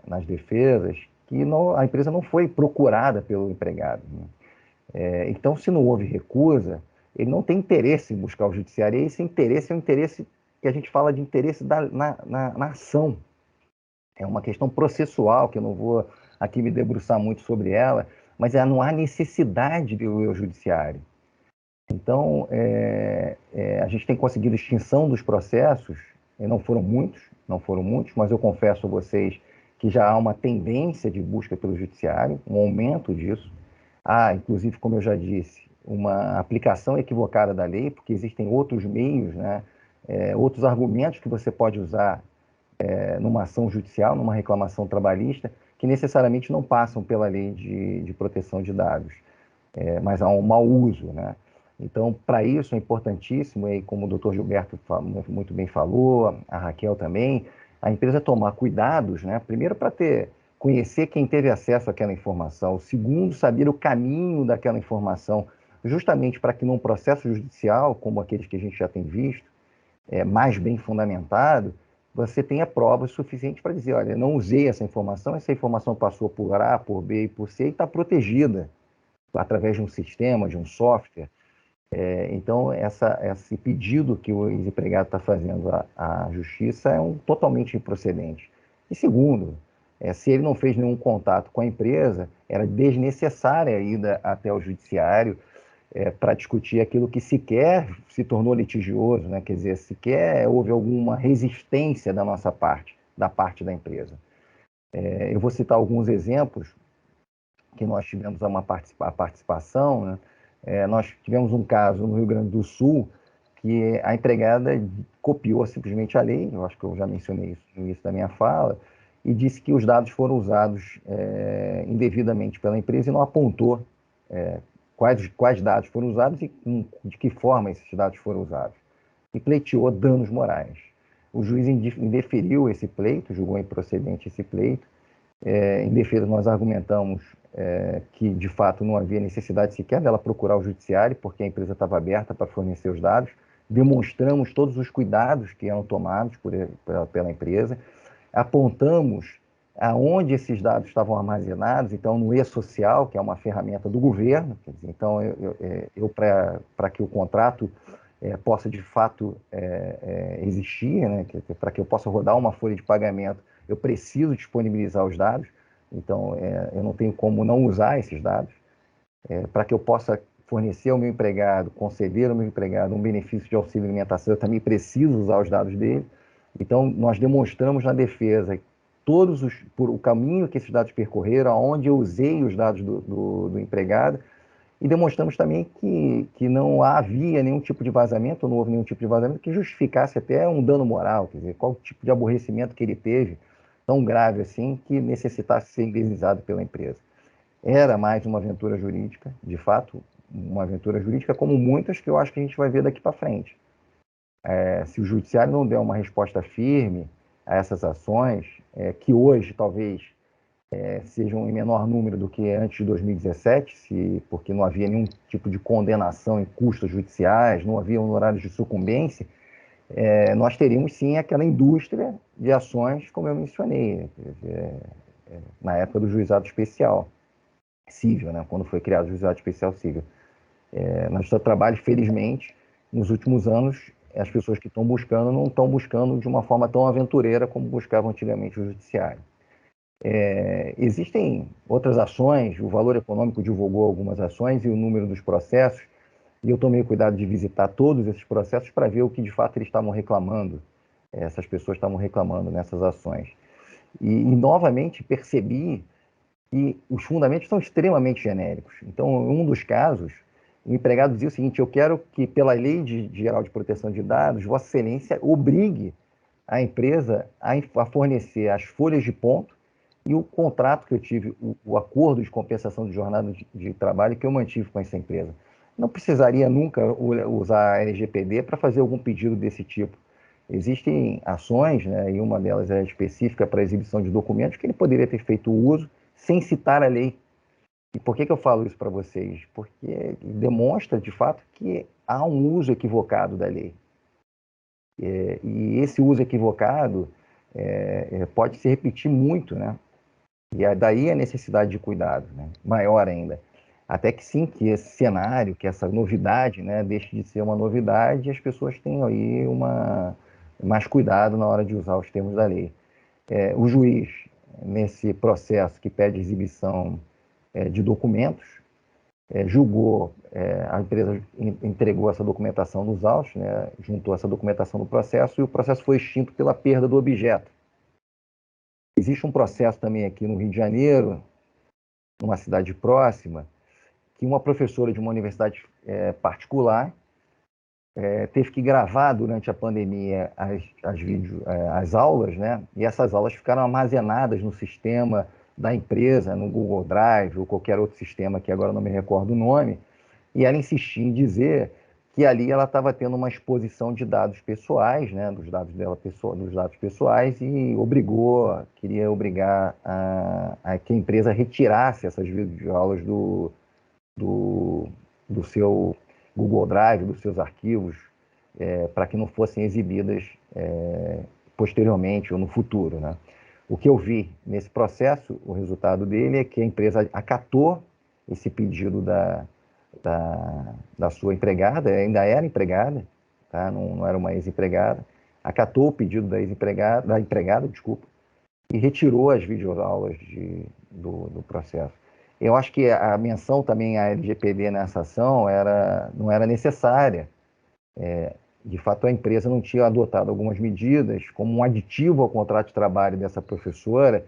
Speaker 3: nas defesas que a empresa não foi procurada pelo empregado, né? Então, se não houve recusa, ele não tem interesse em buscar o judiciário, e esse interesse é um interesse que a gente fala de interesse na ação. É uma questão processual, que eu não vou aqui me debruçar muito sobre ela, mas não há necessidade de ir ao judiciário. Então, a gente tem conseguido extinção dos processos, não foram muitos, mas eu confesso a vocês que já há uma tendência de busca pelo judiciário, um aumento disso. Há, inclusive, como eu já disse, uma aplicação equivocada da lei, porque existem outros meios, né, outros argumentos que você pode usar numa ação judicial, numa reclamação trabalhista, que necessariamente não passam pela lei de proteção de dados, mas há um mau uso, né? Então, para isso é importantíssimo, e como o doutor Gilberto muito bem falou, a Raquel também, a empresa tomar cuidados, né? Primeiro, para conhecer quem teve acesso àquela informação. Segundo, saber o caminho daquela informação, justamente para que num processo judicial, como aqueles que a gente já tem visto, mais bem fundamentado, você tenha provas suficientes para dizer, olha, não usei essa informação passou por A, por B e por C e está protegida através de um sistema, de um software. Então, esse pedido que o ex-empregado está fazendo à justiça é totalmente improcedente. E segundo, se ele não fez nenhum contato com a empresa, era desnecessária a ida até o judiciário para discutir aquilo que sequer se tornou litigioso, né? Quer dizer, sequer houve alguma resistência da nossa parte, da parte da empresa. Eu vou citar alguns exemplos que nós tivemos a participação, né? Nós tivemos um caso no Rio Grande do Sul que a empregada copiou simplesmente a lei, eu acho que eu já mencionei isso no início da minha fala, e disse que os dados foram usados indevidamente pela empresa e não apontou quais dados foram usados e de que forma esses dados foram usados. E pleiteou danos morais. O juiz indeferiu esse pleito, julgou improcedente esse pleito. Em defesa, nós argumentamos que, de fato, não havia necessidade sequer dela procurar o judiciário, porque a empresa estava aberta para fornecer os dados. Demonstramos todos os cuidados que eram tomados pela empresa. Apontamos aonde esses dados estavam armazenados, então no e-social, que é uma ferramenta do governo. Quer dizer, então, para que o contrato possa, de fato, existir, né, para que eu possa rodar uma folha de pagamento, eu preciso disponibilizar os dados, então eu não tenho como não usar esses dados. Para que eu possa fornecer ao meu empregado, conceder ao meu empregado um benefício de auxílio alimentação, eu também preciso usar os dados dele. Então, nós demonstramos na defesa por o caminho que esses dados percorreram, aonde eu usei os dados do empregado, e demonstramos também que não havia nenhum tipo de vazamento, não houve nenhum tipo de vazamento que justificasse até um dano moral, quer dizer, qual tipo de aborrecimento que ele teve tão grave assim que necessitasse ser indenizado pela empresa. Era mais uma aventura jurídica, de fato, uma aventura jurídica como muitas que eu acho que a gente vai ver daqui para frente. Se o judiciário não der uma resposta firme a essas ações, que hoje talvez sejam em menor número do que antes de 2017, porque não havia nenhum tipo de condenação em custos judiciais, não havia honorários de sucumbência, nós teríamos sim aquela indústria de ações, como eu mencionei, na época do juizado especial civil, né, quando foi criado o juizado especial civil. No seu trabalho, felizmente, nos últimos anos, as pessoas que estão buscando não estão buscando de uma forma tão aventureira como buscavam antigamente o judiciário. Existem outras ações, o Valor Econômico divulgou algumas ações e o número dos processos, e eu tomei cuidado de visitar todos esses processos para ver o que de fato eles estavam reclamando, essas pessoas estavam reclamando nessas ações. E novamente percebi que os fundamentos são extremamente genéricos. Então, em um dos casos, o empregado dizia o seguinte: eu quero que, pela Lei Geral de Proteção de Dados, Vossa Excelência obrigue a empresa a fornecer as folhas de ponto e o contrato que eu tive, o acordo de compensação de jornada de trabalho que eu mantive com essa empresa. Não precisaria nunca usar a LGPD para fazer algum pedido desse tipo. Existem ações, né, e uma delas é específica para exibição de documentos, que ele poderia ter feito uso sem citar a lei. E por que eu falo isso para vocês? Porque demonstra, de fato, que há um uso equivocado da lei. E esse uso equivocado pode se repetir muito, né? E daí a necessidade de cuidado, né? Maior ainda. Até que sim, que esse cenário, que essa novidade, né, deixe de ser uma novidade e as pessoas tenham aí mais cuidado na hora de usar os termos da lei. O juiz, nesse processo que pede exibição de documentos, julgou, a empresa entregou essa documentação nos autos, né, juntou essa documentação no processo e o processo foi extinto pela perda do objeto. Existe um processo também aqui no Rio de Janeiro, numa cidade próxima, que uma professora de uma universidade particular teve que gravar durante a pandemia as aulas, né? E essas aulas ficaram armazenadas no sistema da empresa, no Google Drive ou qualquer outro sistema que agora não me recordo o nome, e ela insistia em dizer que ali ela estava tendo uma exposição de dados pessoais, né, dos dados dela, dos dados pessoais, e queria obrigar a que a empresa retirasse essas videoaulas do seu Google Drive, dos seus arquivos, para que não fossem exibidas posteriormente ou no futuro, né? O que eu vi nesse processo, o resultado dele é que a empresa acatou esse pedido da sua empregada, ainda era empregada, tá? Não era uma ex-empregada, acatou o pedido da empregada, desculpa, e retirou as videoaulas do processo. Eu acho que a menção também à LGPD nessa ação não era necessária. De fato, a empresa não tinha adotado algumas medidas, como um aditivo ao contrato de trabalho dessa professora,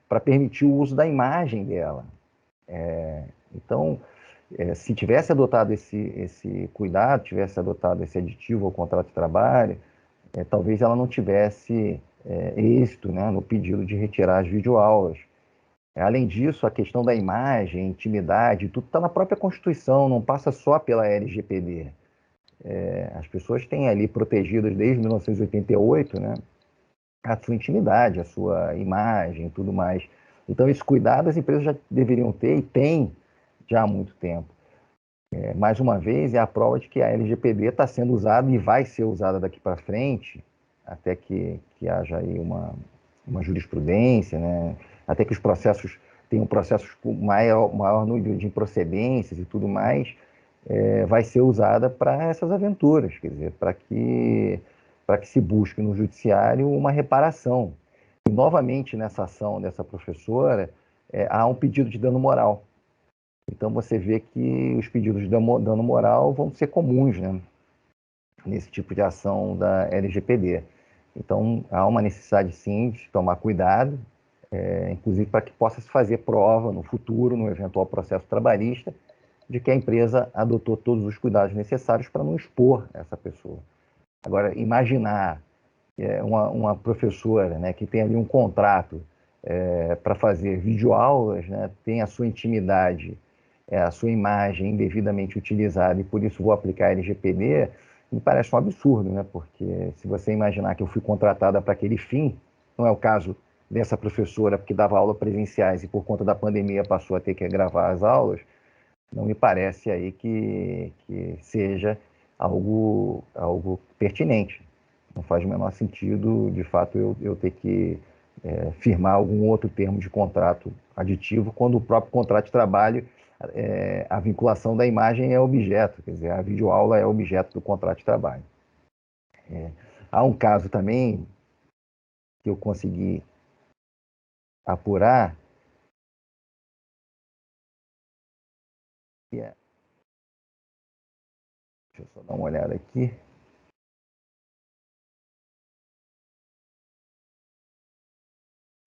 Speaker 3: para permitir o uso da imagem dela. Então, se tivesse adotado esse cuidado, tivesse adotado esse aditivo ao contrato de trabalho, talvez ela não tivesse êxito, né, no pedido de retirar as videoaulas. Além disso, a questão da imagem, intimidade, tudo está na própria Constituição, não passa só pela LGPD. As pessoas têm ali protegidas desde 1988, né, a sua intimidade, a sua imagem e tudo mais. Então, esse cuidado as empresas já deveriam ter e têm já há muito tempo. Mais uma vez, é a prova de que a LGPD está sendo usada e vai ser usada daqui para frente, até que haja aí uma jurisprudência, né? Até que os processos tenham processos com maior número de improcedências e tudo mais, vai ser usada para essas aventuras, quer dizer, para que se busque no judiciário uma reparação. E, novamente, nessa ação dessa professora, há um pedido de dano moral. Então, você vê que os pedidos de dano moral vão ser comuns, né, nesse tipo de ação da LGPD. Então, há uma necessidade, sim, de tomar cuidado, inclusive para que possa se fazer prova no futuro, no eventual processo trabalhista, de que a empresa adotou todos os cuidados necessários para não expor essa pessoa. Agora, imaginar uma professora, né, que tem ali um contrato para fazer videoaulas, né, tem a sua intimidade, a sua imagem indevidamente utilizada e por isso vou aplicar LGPD, me parece um absurdo, né, porque se você imaginar que eu fui contratada para aquele fim, não é o caso dessa professora porque dava aula presenciais e por conta da pandemia passou a ter que gravar as aulas, não me parece aí que seja algo pertinente. Não faz o menor sentido, de fato, eu ter que firmar algum outro termo de contrato aditivo quando o próprio contrato de trabalho, a vinculação da imagem é objeto, quer dizer, a videoaula é objeto do contrato de trabalho. Há um caso também que eu consegui apurar, que é... Deixa eu só dar uma olhada aqui.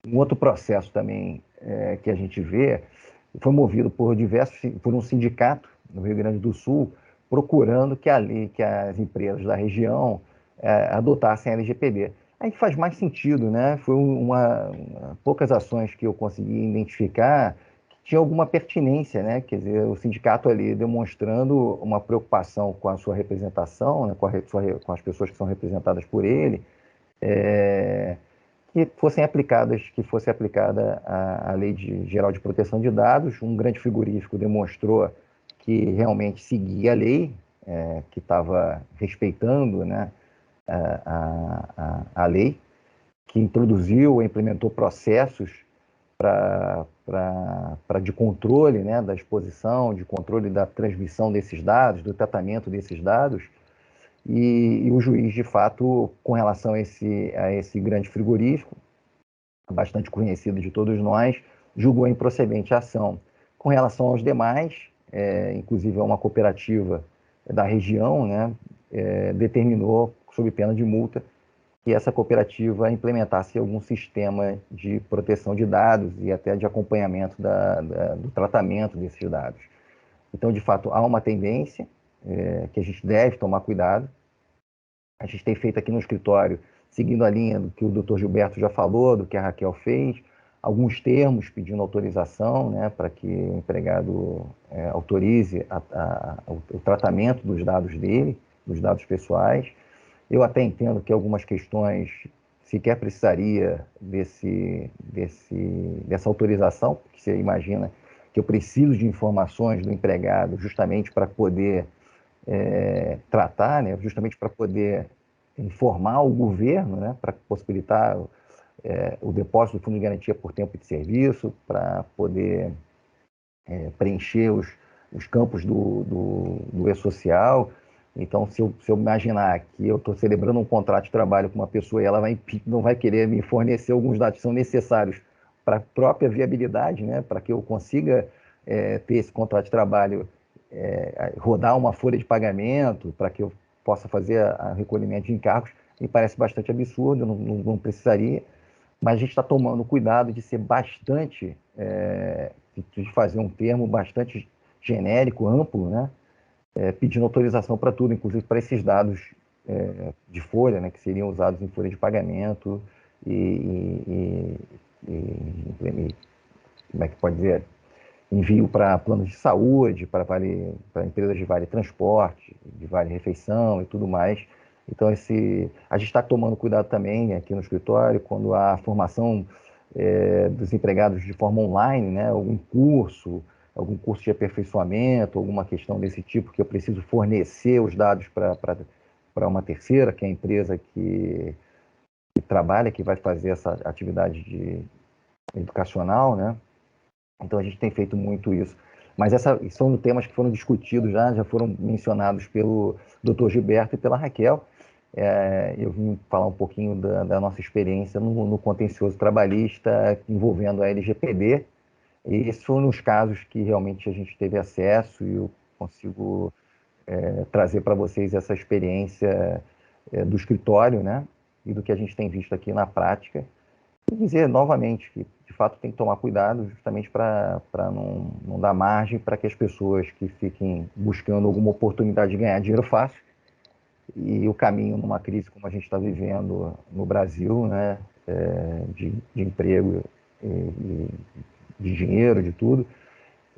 Speaker 3: Um outro processo também que a gente vê foi movido por um sindicato no Rio Grande do Sul, procurando que as empresas da região adotassem a LGPD. Aí faz mais sentido, né? Foi poucas ações que eu consegui identificar que tinha alguma pertinência, né? Quer dizer, o sindicato ali demonstrando uma preocupação com a sua representação, né? Com as pessoas que são representadas por ele, que fosse aplicada a Lei Geral de Proteção de Dados. Um grande frigorífico demonstrou que realmente seguia a lei, que estava respeitando, né, a lei, que introduziu, implementou processos de controle, né, da exposição, de controle da transmissão desses dados, do tratamento desses dados. E o juiz, de fato, com relação a esse grande frigorífico, bastante conhecido de todos nós, julgou improcedente a ação. Com relação aos demais, inclusive a uma cooperativa da região, né, determinou, sob pena de multa, que essa cooperativa implementasse algum sistema de proteção de dados e até de acompanhamento do tratamento desses dados. Então, de fato, há uma tendência que a gente deve tomar cuidado. A gente tem feito aqui no escritório, seguindo a linha do que o Dr. Gilberto já falou, do que a Raquel fez, alguns termos pedindo autorização, né, para que o empregado autorize o tratamento dos dados dele, dos dados pessoais. Eu até entendo que algumas questões sequer precisaria dessa autorização, porque você imagina que eu preciso de informações do empregado justamente para poder tratar, né, justamente para poder informar o governo, né, para possibilitar o depósito do fundo de garantia por tempo de serviço, para poder preencher os campos do e-social. Então, se eu imaginar que eu estou celebrando um contrato de trabalho com uma pessoa e ela não vai querer me fornecer alguns dados que são necessários para a própria viabilidade, né, para que eu consiga ter esse contrato de trabalho, rodar uma folha de pagamento, para que eu possa fazer o recolhimento de encargos, me parece bastante absurdo, não precisaria, mas a gente está tomando cuidado de ser bastante, de fazer um termo bastante genérico, amplo, né, pedindo autorização para tudo, inclusive para esses dados de folha, né, que seriam usados em folha de pagamento e como é que pode dizer, envio para planos de saúde, para empresas de vale transporte, de vale refeição e tudo mais. Então, a gente está tomando cuidado também aqui no escritório, quando há formação dos empregados de forma online, né, algum curso de aperfeiçoamento, alguma questão desse tipo, que eu preciso fornecer os dados para uma terceira, que é a empresa que trabalha, que vai fazer essa atividade educacional, né? Então, a gente tem feito muito isso. Mas são temas que foram discutidos já foram mencionados pelo Dr. Gilberto e pela Raquel. Eu vim falar um pouquinho da nossa experiência no contencioso trabalhista envolvendo a LGPD. E esses foram os casos que realmente a gente teve acesso e eu consigo trazer para vocês essa experiência do escritório, né? E do que a gente tem visto aqui na prática. E dizer novamente que, de fato, tem que tomar cuidado justamente para não dar margem para que as pessoas que fiquem buscando alguma oportunidade de ganhar dinheiro fácil e o caminho numa crise como a gente está vivendo no Brasil, né, de emprego e de dinheiro, de tudo,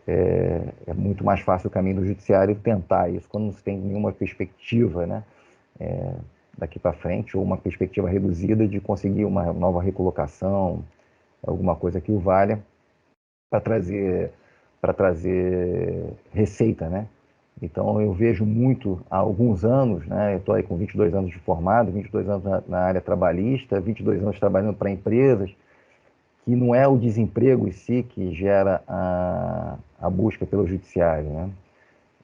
Speaker 3: é muito mais fácil o caminho do judiciário tentar isso quando não se tem nenhuma perspectiva, né, daqui para frente, ou uma perspectiva reduzida de conseguir uma nova recolocação, alguma coisa que o valha para trazer receita, né? Então, eu vejo muito há alguns anos, né? Eu estou aí com 22 anos de formado, 22 anos na área trabalhista, 22 anos trabalhando para empresas, que não é o desemprego em si que gera a busca pelo judiciário, né?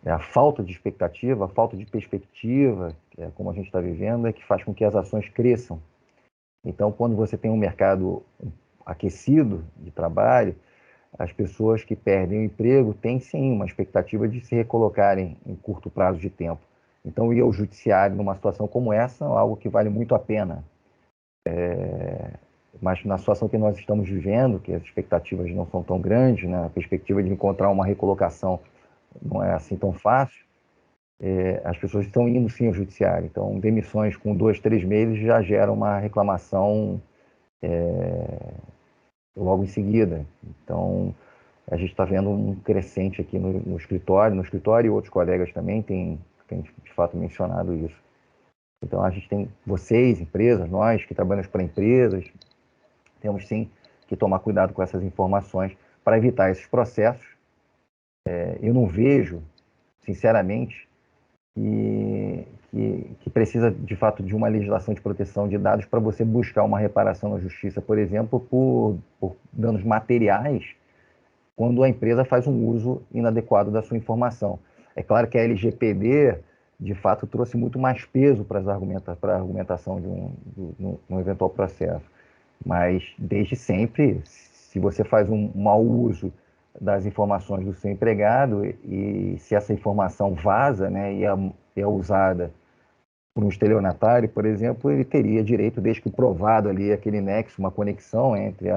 Speaker 3: É a falta de expectativa, a falta de perspectiva, como a gente está vivendo, é que faz com que as ações cresçam. Então, quando você tem um mercado aquecido de trabalho, as pessoas que perdem o emprego têm, sim, uma expectativa de se recolocarem em curto prazo de tempo. Então, ir ao judiciário numa situação como essa é algo que vale muito a pena. Mas na situação que nós estamos vivendo, que as expectativas não são tão grandes, né? A perspectiva de encontrar uma recolocação não é assim tão fácil, as pessoas estão indo, sim, ao judiciário. Então, demissões com 2, 3 meses já geram uma reclamação logo em seguida. Então, a gente está vendo um crescente aqui no escritório, e outros colegas também têm de fato mencionado isso. Então, a gente tem vocês, empresas, nós que trabalhamos para empresas, temos sim que tomar cuidado com essas informações para evitar esses processos. Eu não vejo, sinceramente, que precisa, de fato, de uma legislação de proteção de dados para você buscar uma reparação na justiça, por exemplo, por danos materiais, quando a empresa faz um uso inadequado da sua informação. É claro que a LGPD, de fato, trouxe muito mais peso para a argumentação de um eventual processo. Mas, desde sempre, se você faz um mau uso das informações do seu empregado e se essa informação vaza, né, e é usada por um estelionatário, por exemplo, ele teria direito, desde que provado ali aquele nexo, uma conexão entre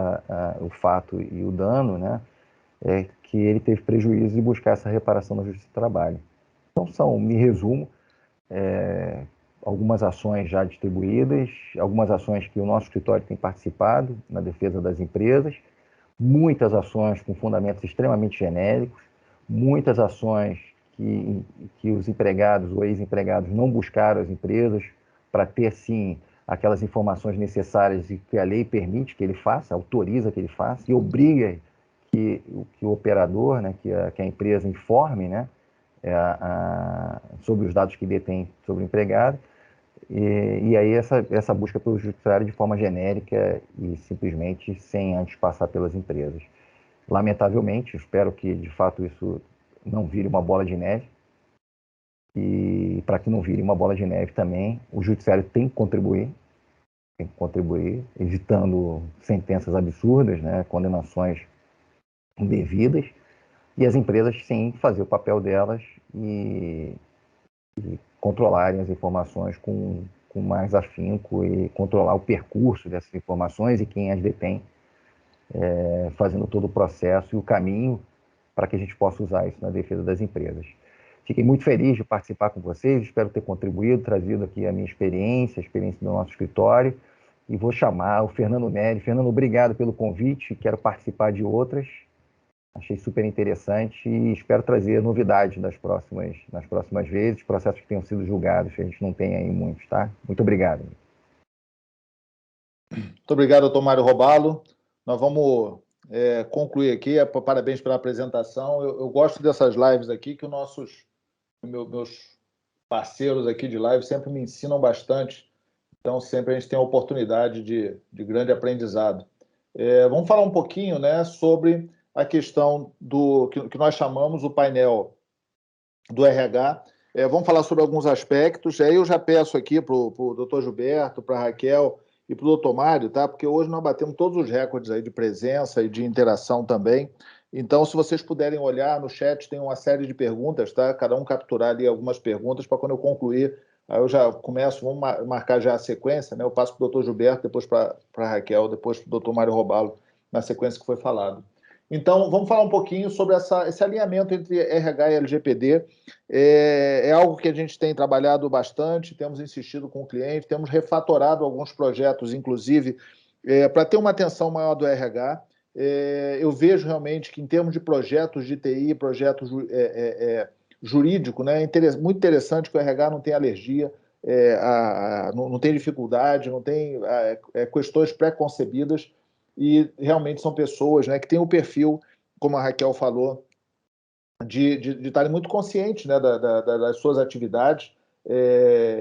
Speaker 3: o fato e o dano, né, que ele teve prejuízo e buscar essa reparação na Justiça do Trabalho. Então, me resumo, algumas ações já distribuídas, algumas ações que o nosso escritório tem participado na defesa das empresas, muitas ações com fundamentos extremamente genéricos, muitas ações que os empregados ou ex-empregados não buscaram as empresas para ter, sim, aquelas informações necessárias e que a lei permite que ele faça, autoriza que ele faça e obriga que o operador, né, que a empresa informe, né, sobre os dados que detém sobre o empregado. E aí essa busca pelo judiciário de forma genérica e simplesmente sem antes passar pelas empresas. Lamentavelmente, espero que de fato isso não vire uma bola de neve, e para que não vire uma bola de neve também, o judiciário tem que contribuir, evitando sentenças absurdas, né, condenações indevidas, e as empresas, sim, fazer o papel delas e controlarem as informações com mais afinco e controlar o percurso dessas informações e quem as detém, fazendo todo o processo e o caminho para que a gente possa usar isso na defesa das empresas. Fiquei muito feliz de participar com vocês, espero ter contribuído, trazido aqui a minha experiência, a experiência do nosso escritório, e vou chamar o Fernando Neri. Fernando, obrigado pelo convite, quero participar de outras. Achei super interessante e espero trazer novidades nas próximas vezes, processos que tenham sido julgados, que a gente não tem aí muitos, tá? Muito obrigado.
Speaker 4: Muito obrigado, doutor Mário Robalo. Nós vamos concluir aqui. Parabéns pela apresentação. Eu gosto dessas lives aqui, que meus parceiros aqui de live sempre me ensinam bastante. Então, sempre a gente tem a oportunidade de grande aprendizado. Vamos falar um pouquinho, né, sobre a questão do que nós chamamos o painel do RH. Vamos falar sobre alguns aspectos. Aí eu já peço aqui para o doutor Gilberto, para a Raquel e para o doutor Mário, tá? Porque hoje nós batemos todos os recordes aí de presença e de interação também. Então, se vocês puderem olhar no chat, tem uma série de perguntas, tá? Cada um capturar ali algumas perguntas para quando eu concluir. Aí eu já começo, vamos marcar já a sequência, né? Eu passo para o doutor Gilberto, depois para a Raquel, depois para o doutor Mário Robalo, na sequência que foi falado. Então, vamos falar um pouquinho sobre esse alinhamento entre RH e LGPD. É algo que a gente tem trabalhado bastante, temos insistido com o cliente, temos refatorado alguns projetos, inclusive, para ter uma atenção maior do RH. Eu vejo realmente que, em termos de projetos de TI, projetos jurídico, né, muito interessante que o RH não tem alergia, não tem dificuldade, não tem questões pré-concebidas, e realmente são pessoas, né, que têm o perfil, como a Raquel falou, de estarem muito conscientes, né, das suas atividades,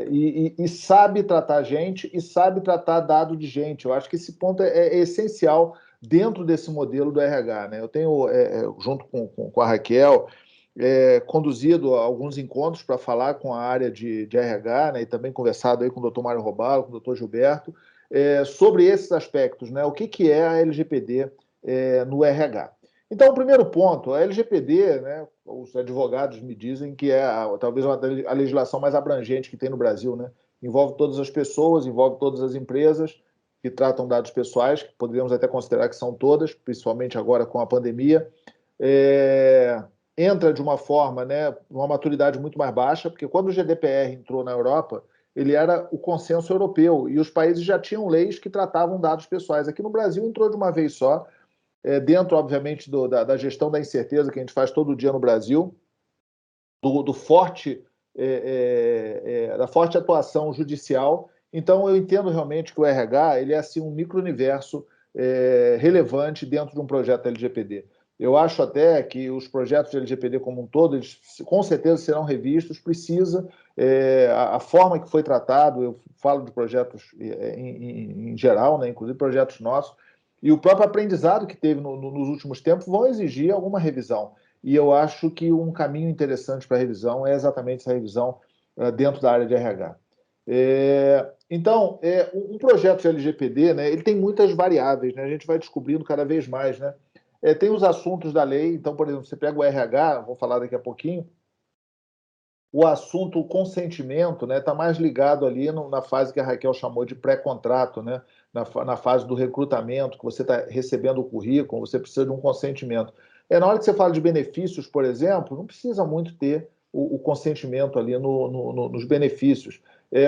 Speaker 4: e sabe tratar gente e sabe tratar dado de gente. Eu acho que esse ponto é essencial dentro desse modelo do RH. Né? Eu tenho, junto com a Raquel, conduzido alguns encontros para falar com a área de RH, né, e também conversado aí com o Dr. Mário Robalo, com o Dr. Gilberto, sobre esses aspectos, né? O que é a LGPD no RH. Então, o primeiro ponto, a LGPD, né, os advogados me dizem que é talvez a legislação mais abrangente que tem no Brasil, né? Envolve todas as pessoas, envolve todas as empresas que tratam dados pessoais, que poderíamos até considerar que são todas, principalmente agora com a pandemia. Entra de uma forma, né, uma maturidade muito mais baixa, porque quando o GDPR entrou na Europa, ele era o consenso europeu, e os países já tinham leis que tratavam dados pessoais. Aqui no Brasil entrou de uma vez só, dentro, obviamente, da gestão da incerteza que a gente faz todo dia no Brasil, da forte atuação judicial. Então, eu entendo realmente que o RH ele é assim, um micro-universo relevante dentro de um projeto LGPD. Eu acho até que os projetos de LGPD como um todo, eles com certeza serão revistos, precisa, a forma que foi tratado, eu falo de projetos em geral, né, inclusive projetos nossos, e o próprio aprendizado que teve nos últimos tempos vão exigir alguma revisão. E eu acho que um caminho interessante para a revisão é exatamente essa revisão dentro da área de RH. Então, um projeto de LGPD, né, ele tem muitas variáveis, né, a gente vai descobrindo cada vez mais, né? Tem os assuntos da lei, então, por exemplo, você pega o RH, vou falar daqui a pouquinho, o assunto consentimento, né, está mais ligado ali na fase que a Raquel chamou de pré-contrato, né, na fase do recrutamento, que você está recebendo o currículo, você precisa de um consentimento. Na hora que você fala de benefícios, por exemplo, não precisa muito ter o consentimento ali nos benefícios.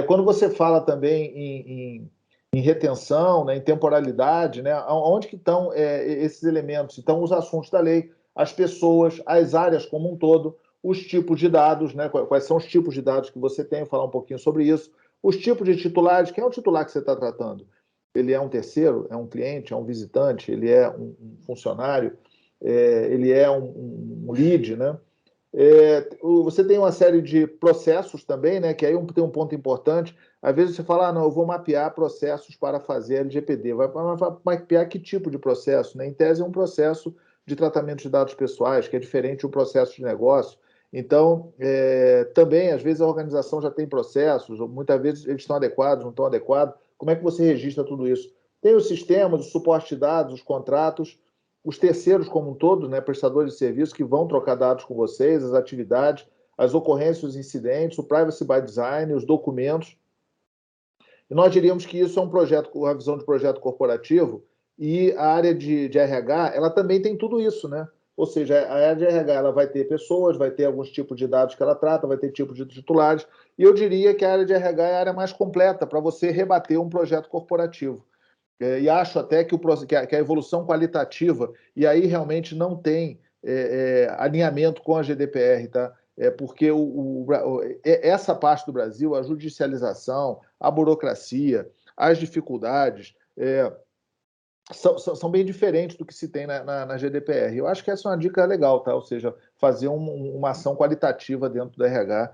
Speaker 4: Quando você fala também em retenção, né, em temporalidade, né, onde que estão esses elementos? Então, os assuntos da lei, as pessoas, as áreas como um todo, os tipos de dados, né, quais são os tipos de dados que você tem, vou falar um pouquinho sobre isso, os tipos de titulares, quem é o titular que você está tratando? Ele é um terceiro, é um cliente, é um visitante, ele é um funcionário, ele é um lead, né? Você tem uma série de processos também, né? Que aí tem um ponto importante. Às vezes você fala, não, eu vou mapear processos para fazer LGPD. Vai mapear que tipo de processo? Né? Em tese, é um processo de tratamento de dados pessoais, que é diferente do processo de negócio. Então, também, às vezes, a organização já tem processos, muitas vezes eles estão adequados, não estão adequados. Como é que você registra tudo isso? Tem os sistemas, o suporte de dados, os contratos, os terceiros como um todo, né, prestadores de serviço que vão trocar dados com vocês, as atividades, as ocorrências, os incidentes, o privacy by design, os documentos. E nós diríamos que isso é um projeto, uma visão de projeto corporativo, e a área de RH, ela também tem tudo isso, né? Ou seja, a área de RH ela vai ter pessoas, vai ter alguns tipos de dados que ela trata, vai ter tipos de titulares, e eu diria que a área de RH é a área mais completa para você rebater um projeto corporativo. E acho até que a evolução qualitativa, e aí realmente não tem alinhamento com a GDPR, tá? Porque essa parte do Brasil, a judicialização, a burocracia, as dificuldades, são bem diferentes do que se tem na GDPR. Eu acho que essa é uma dica legal, tá? Ou seja, fazer uma ação qualitativa dentro do RH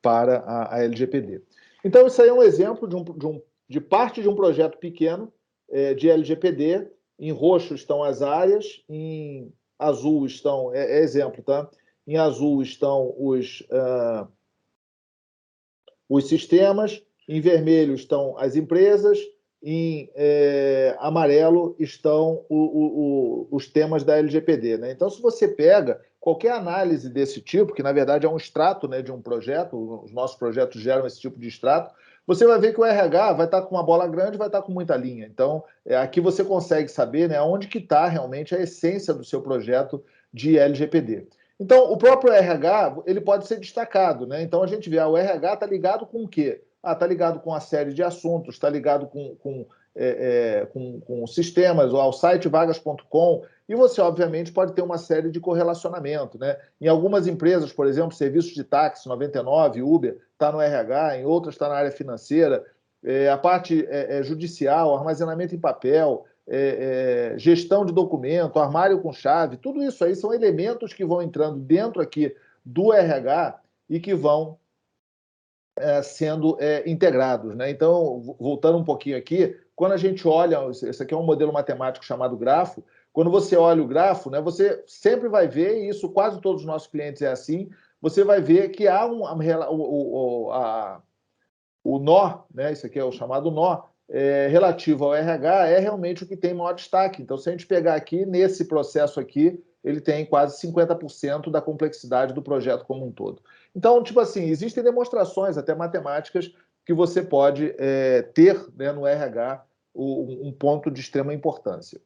Speaker 4: para a LGPD. Então, isso aí é um exemplo de parte de um projeto pequeno de LGPD. Em roxo estão as áreas, em azul estão, exemplo, tá? Em azul estão os sistemas, em vermelho estão as empresas, em amarelo estão os temas da LGPD. Né? Então, se você pega qualquer análise desse tipo, que na verdade é um extrato, né, de um projeto, os nossos projetos geram esse tipo de extrato, você vai ver que o RH vai estar com uma bola grande, vai estar com muita linha. Então, aqui você consegue saber, né, onde que está realmente a essência do seu projeto de LGPD. Então, o próprio RH, ele pode ser destacado, né? Então, a gente vê, o RH está ligado com o quê? Está ligado com uma série de assuntos, está ligado com sistemas, ao site vagas.com, e você, obviamente, pode ter uma série de correlacionamento, né? Em algumas empresas, por exemplo, serviços de táxi, 99, Uber, está no RH, em outras está na área financeira, a parte judicial, armazenamento em papel, gestão de documento, armário com chave, tudo isso aí são elementos que vão entrando dentro aqui do RH e que vão sendo integrados, né? Então, voltando um pouquinho aqui, quando a gente olha, esse aqui é um modelo matemático chamado grafo, quando você olha o grafo, né, você sempre vai ver, e isso quase todos os nossos clientes é assim, você vai ver que há o nó, né, isso aqui é o chamado nó, relativo ao RH, é realmente o que tem maior destaque. Então, se a gente pegar aqui, nesse processo aqui, ele tem quase 50% da complexidade do projeto como um todo. Então, tipo assim, existem demonstrações, até matemáticas, que você pode ter, né, no RH um ponto de extrema importância.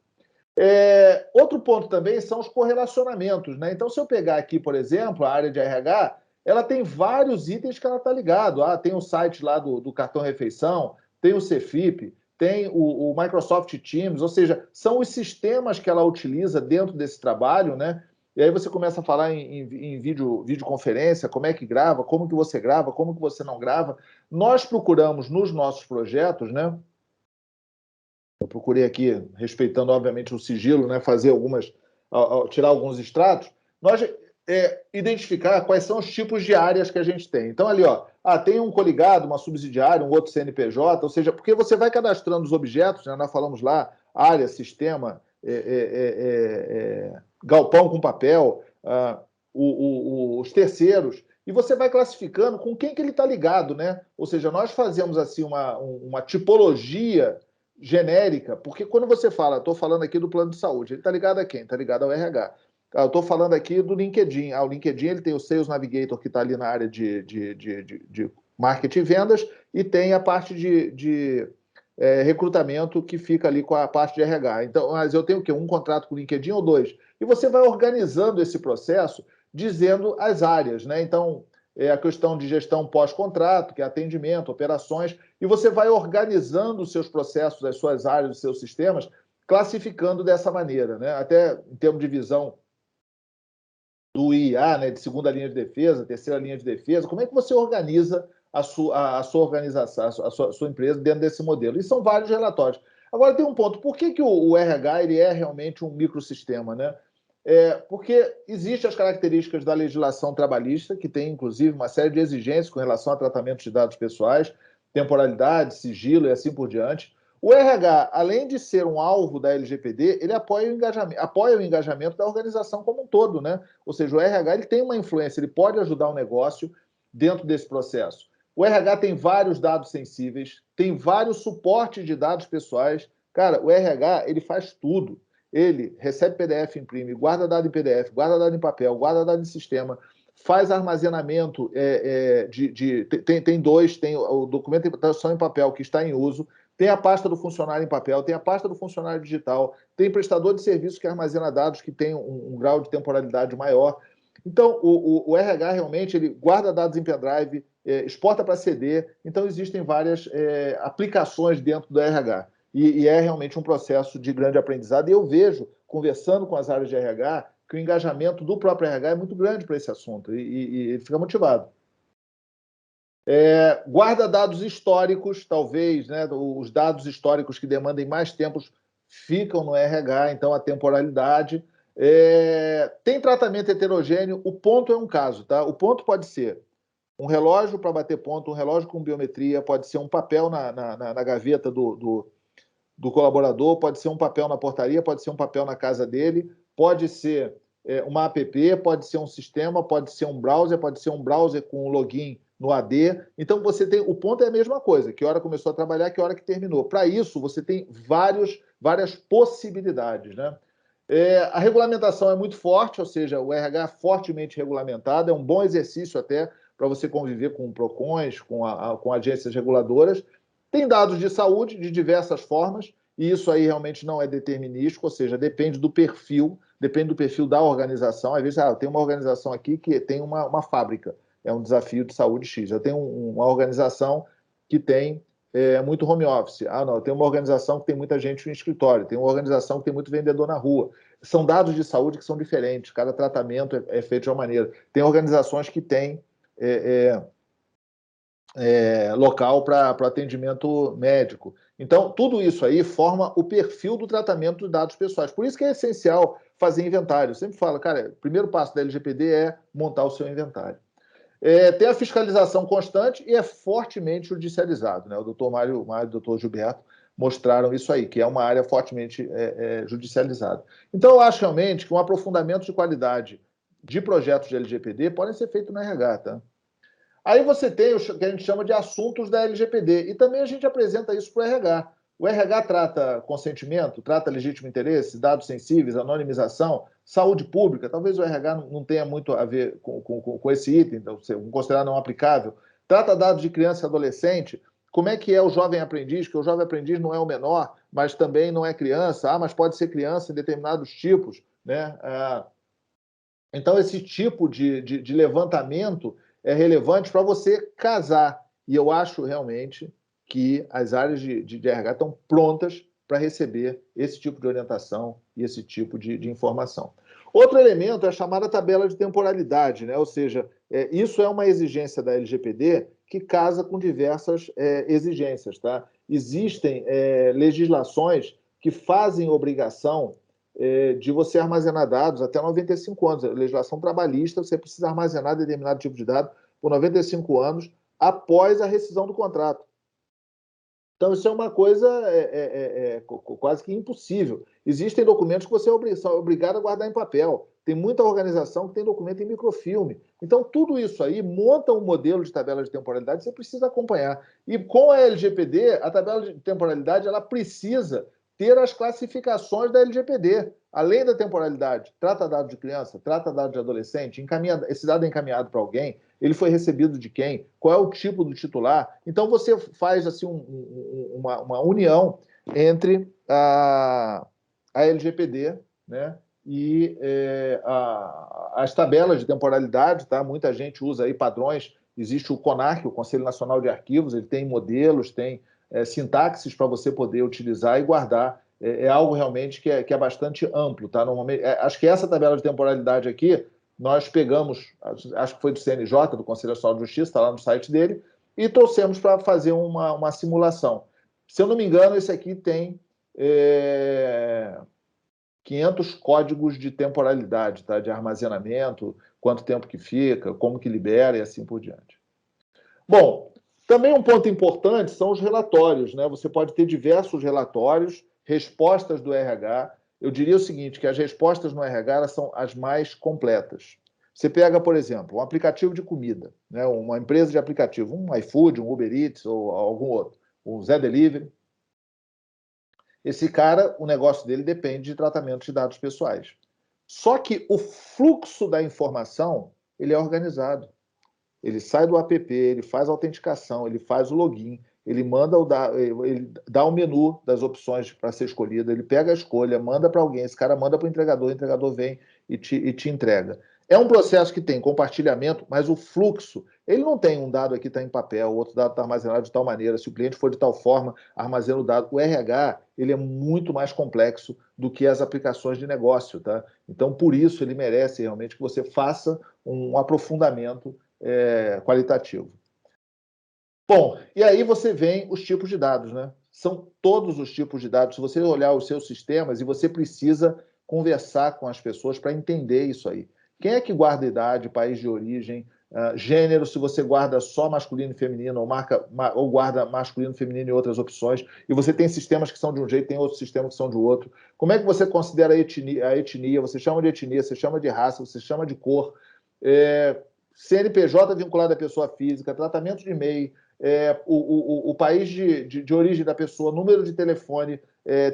Speaker 4: Outro ponto também são os correlacionamentos, né? Então, se eu pegar aqui, por exemplo, a área de RH, ela tem vários itens que ela está ligado. Tem o site lá do cartão refeição, tem o Cefip, tem o Microsoft Teams, ou seja, são os sistemas que ela utiliza dentro desse trabalho, né? E aí você começa a falar em videoconferência, como é que grava, como que você grava, como que você não grava. Nós procuramos nos nossos projetos, né? Eu procurei aqui, respeitando, obviamente, o sigilo, né, tirar alguns extratos, nós identificar quais são os tipos de áreas que a gente tem. Então, ali, tem um coligado, uma subsidiária, um outro CNPJ, ou seja, porque você vai cadastrando os objetos, né, nós falamos lá, área, sistema, galpão com papel, os terceiros, e você vai classificando com quem que ele está ligado, né? Ou seja, nós fazemos assim uma tipologia genérica, porque quando você fala, estou falando aqui do plano de saúde, ele está ligado a quem? Está ligado ao RH. Eu estou falando aqui do LinkedIn. O LinkedIn ele tem o Sales Navigator, que está ali na área de marketing e vendas, e tem a parte de recrutamento, que fica ali com a parte de RH. Então, mas eu tenho o quê? Um contrato com o LinkedIn ou dois? E você vai organizando esse processo, dizendo as áreas, né? Então, a questão de gestão pós-contrato, que é atendimento, operações, e você vai organizando os seus processos, as suas áreas, os seus sistemas, classificando dessa maneira, né? Até em termos de visão do IA, né, de segunda linha de defesa, terceira linha de defesa, como é que você organiza a sua organização, a sua empresa dentro desse modelo? E são vários relatórios. Agora, tem um ponto. Por que o RH ele é realmente um microsistema, né? Porque existem as características da legislação trabalhista, que tem, inclusive, uma série de exigências com relação a tratamento de dados pessoais, temporalidade, sigilo e assim por diante. O RH, além de ser um alvo da LGPD, ele apoia o engajamento da organização como um todo, né? Ou seja, o RH ele tem uma influência, ele pode ajudar o negócio dentro desse processo. O RH tem vários dados sensíveis, tem vários suportes de dados pessoais. Cara, o RH ele faz tudo. Ele recebe PDF, imprime, guarda dado em PDF, guarda dado em papel, guarda dado em sistema, faz armazenamento tem dois, tem o documento em papel que está em uso, tem a pasta do funcionário em papel, tem a pasta do funcionário digital, tem prestador de serviço que armazena dados que tem um grau de temporalidade maior. Então, o RH realmente ele guarda dados em pendrive, exporta para CD, então existem várias aplicações dentro do RH. E é realmente um processo de grande aprendizado. E eu vejo, conversando com as áreas de RH, que o engajamento do próprio RH é muito grande para esse assunto e ele fica motivado. Guarda dados históricos, talvez, né? Os dados históricos que demandem mais tempo ficam no RH, então a temporalidade. Tem tratamento heterogêneo, o ponto é um caso, tá? O ponto pode ser um relógio para bater ponto, um relógio com biometria, pode ser um papel na gaveta do colaborador, pode ser um papel na portaria, pode ser um papel na casa dele, pode ser uma app, pode ser um sistema, pode ser um browser com login no AD. Então, você tem... O ponto é a mesma coisa, que hora começou a trabalhar, que hora que terminou. Para isso, você tem várias possibilidades, né? A regulamentação é muito forte, ou seja, o RH é fortemente regulamentado, é um bom exercício até para você conviver com PROCONs, com agências reguladoras. Tem dados de saúde de diversas formas, e isso aí realmente não é determinístico, ou seja, depende do perfil da organização. Às vezes, eu tenho uma organização aqui que tem uma fábrica, é um desafio de saúde X. Eu tenho uma organização que tem muito home office. Não, eu tenho uma organização que tem muita gente no escritório, tem uma organização que tem muito vendedor na rua. São dados de saúde que são diferentes, cada tratamento é feito de uma maneira. Tem organizações que têm local para atendimento médico. Então, tudo isso aí forma o perfil do tratamento dos dados pessoais. Por isso que é essencial fazer inventário. Eu sempre falo, cara, o primeiro passo da LGPD é montar o seu inventário. Tem a fiscalização constante e é fortemente judicializado, né? O doutor Mário e o doutor Gilberto mostraram isso aí, que é uma área fortemente judicializada. Então, eu acho realmente que um aprofundamento de qualidade de projetos de LGPD podem ser feitos no RH, tá? Aí você tem o que a gente chama de assuntos da LGPD, e também a gente apresenta isso para o RH. O RH trata consentimento, trata legítimo interesse, dados sensíveis, anonimização, saúde pública. Talvez o RH não tenha muito a ver com esse item, então, considerar não aplicável. Trata dados de criança e adolescente. Como é que é o jovem aprendiz? Que o jovem aprendiz não é o menor, mas também não é criança. Mas pode ser criança em determinados tipos, né? Então, esse tipo de levantamento é relevante para você casar. E eu acho realmente que as áreas de RH estão prontas para receber esse tipo de orientação e esse tipo de informação. Outro elemento é a chamada tabela de temporalidade, né? Ou seja, isso é uma exigência da LGPD que casa com diversas exigências, tá? Existem legislações que fazem obrigação de você armazenar dados até 95 anos. A legislação trabalhista, você precisa armazenar determinado tipo de dado por 95 anos após a rescisão do contrato. Então, isso é uma coisa quase que impossível. Existem documentos que você é obrigado a guardar em papel. Tem muita organização que tem documento em microfilme. Então, tudo isso aí monta um modelo de tabela de temporalidade que você precisa acompanhar. E com a LGPD, a tabela de temporalidade ela precisa ter as classificações da LGPD. Além da temporalidade, trata dado de criança, trata dado de adolescente, esse dado é encaminhado para alguém, ele foi recebido de quem, qual é o tipo do titular. Então, você faz assim, uma união entre a LGPD, né, e as tabelas de temporalidade. Tá? Muita gente usa aí padrões. Existe o CONARC, o Conselho Nacional de Arquivos, ele tem modelos, tem sintaxes para você poder utilizar e guardar. É algo realmente que é bastante amplo. Tá? Normalmente, acho que essa tabela de temporalidade aqui, nós pegamos, acho que foi do CNJ, do Conselho Nacional de Justiça, está lá no site dele, e trouxemos para fazer uma simulação. Se eu não me engano, esse aqui tem 500 códigos de temporalidade, tá? De armazenamento, quanto tempo que fica, como que libera e assim por diante. Bom, também um ponto importante são os relatórios, né? Você pode ter diversos relatórios, respostas do RH. Eu diria o seguinte, que as respostas no RH elas são as mais completas. Você pega, por exemplo, um aplicativo de comida, né? Uma empresa de aplicativo, um iFood, um Uber Eats ou algum outro, um Zé Delivery. Esse cara, o negócio dele depende de tratamento de dados pessoais. Só que o fluxo da informação, ele é organizado. Ele sai do app, ele faz a autenticação, ele faz o login, ele ele dá o menu das opções para ser escolhido, ele pega a escolha, manda para alguém, esse cara manda para o entregador vem e te entrega. É um processo que tem compartilhamento, mas o fluxo, ele não tem um dado aqui está em papel, o outro dado está armazenado de tal maneira, se o cliente for de tal forma, armazena o dado. O RH, ele é muito mais complexo do que as aplicações de negócio, tá? Então, por isso, ele merece realmente que você faça um aprofundamento qualitativo. Bom, e aí você vem os tipos de dados, né? São todos os tipos de dados. Se você olhar os seus sistemas, e você precisa conversar com as pessoas para entender isso aí. Quem é que guarda idade, país de origem, gênero, se você guarda só masculino e feminino, ou guarda masculino, feminino e outras opções, e você tem sistemas que são de um jeito, tem outros sistemas que são de outro. Como é que você considera a etnia? Você chama de etnia, você chama de raça, você chama de cor. CNPJ vinculado à pessoa física, tratamento de e-mail, o país de origem da pessoa, número de telefone,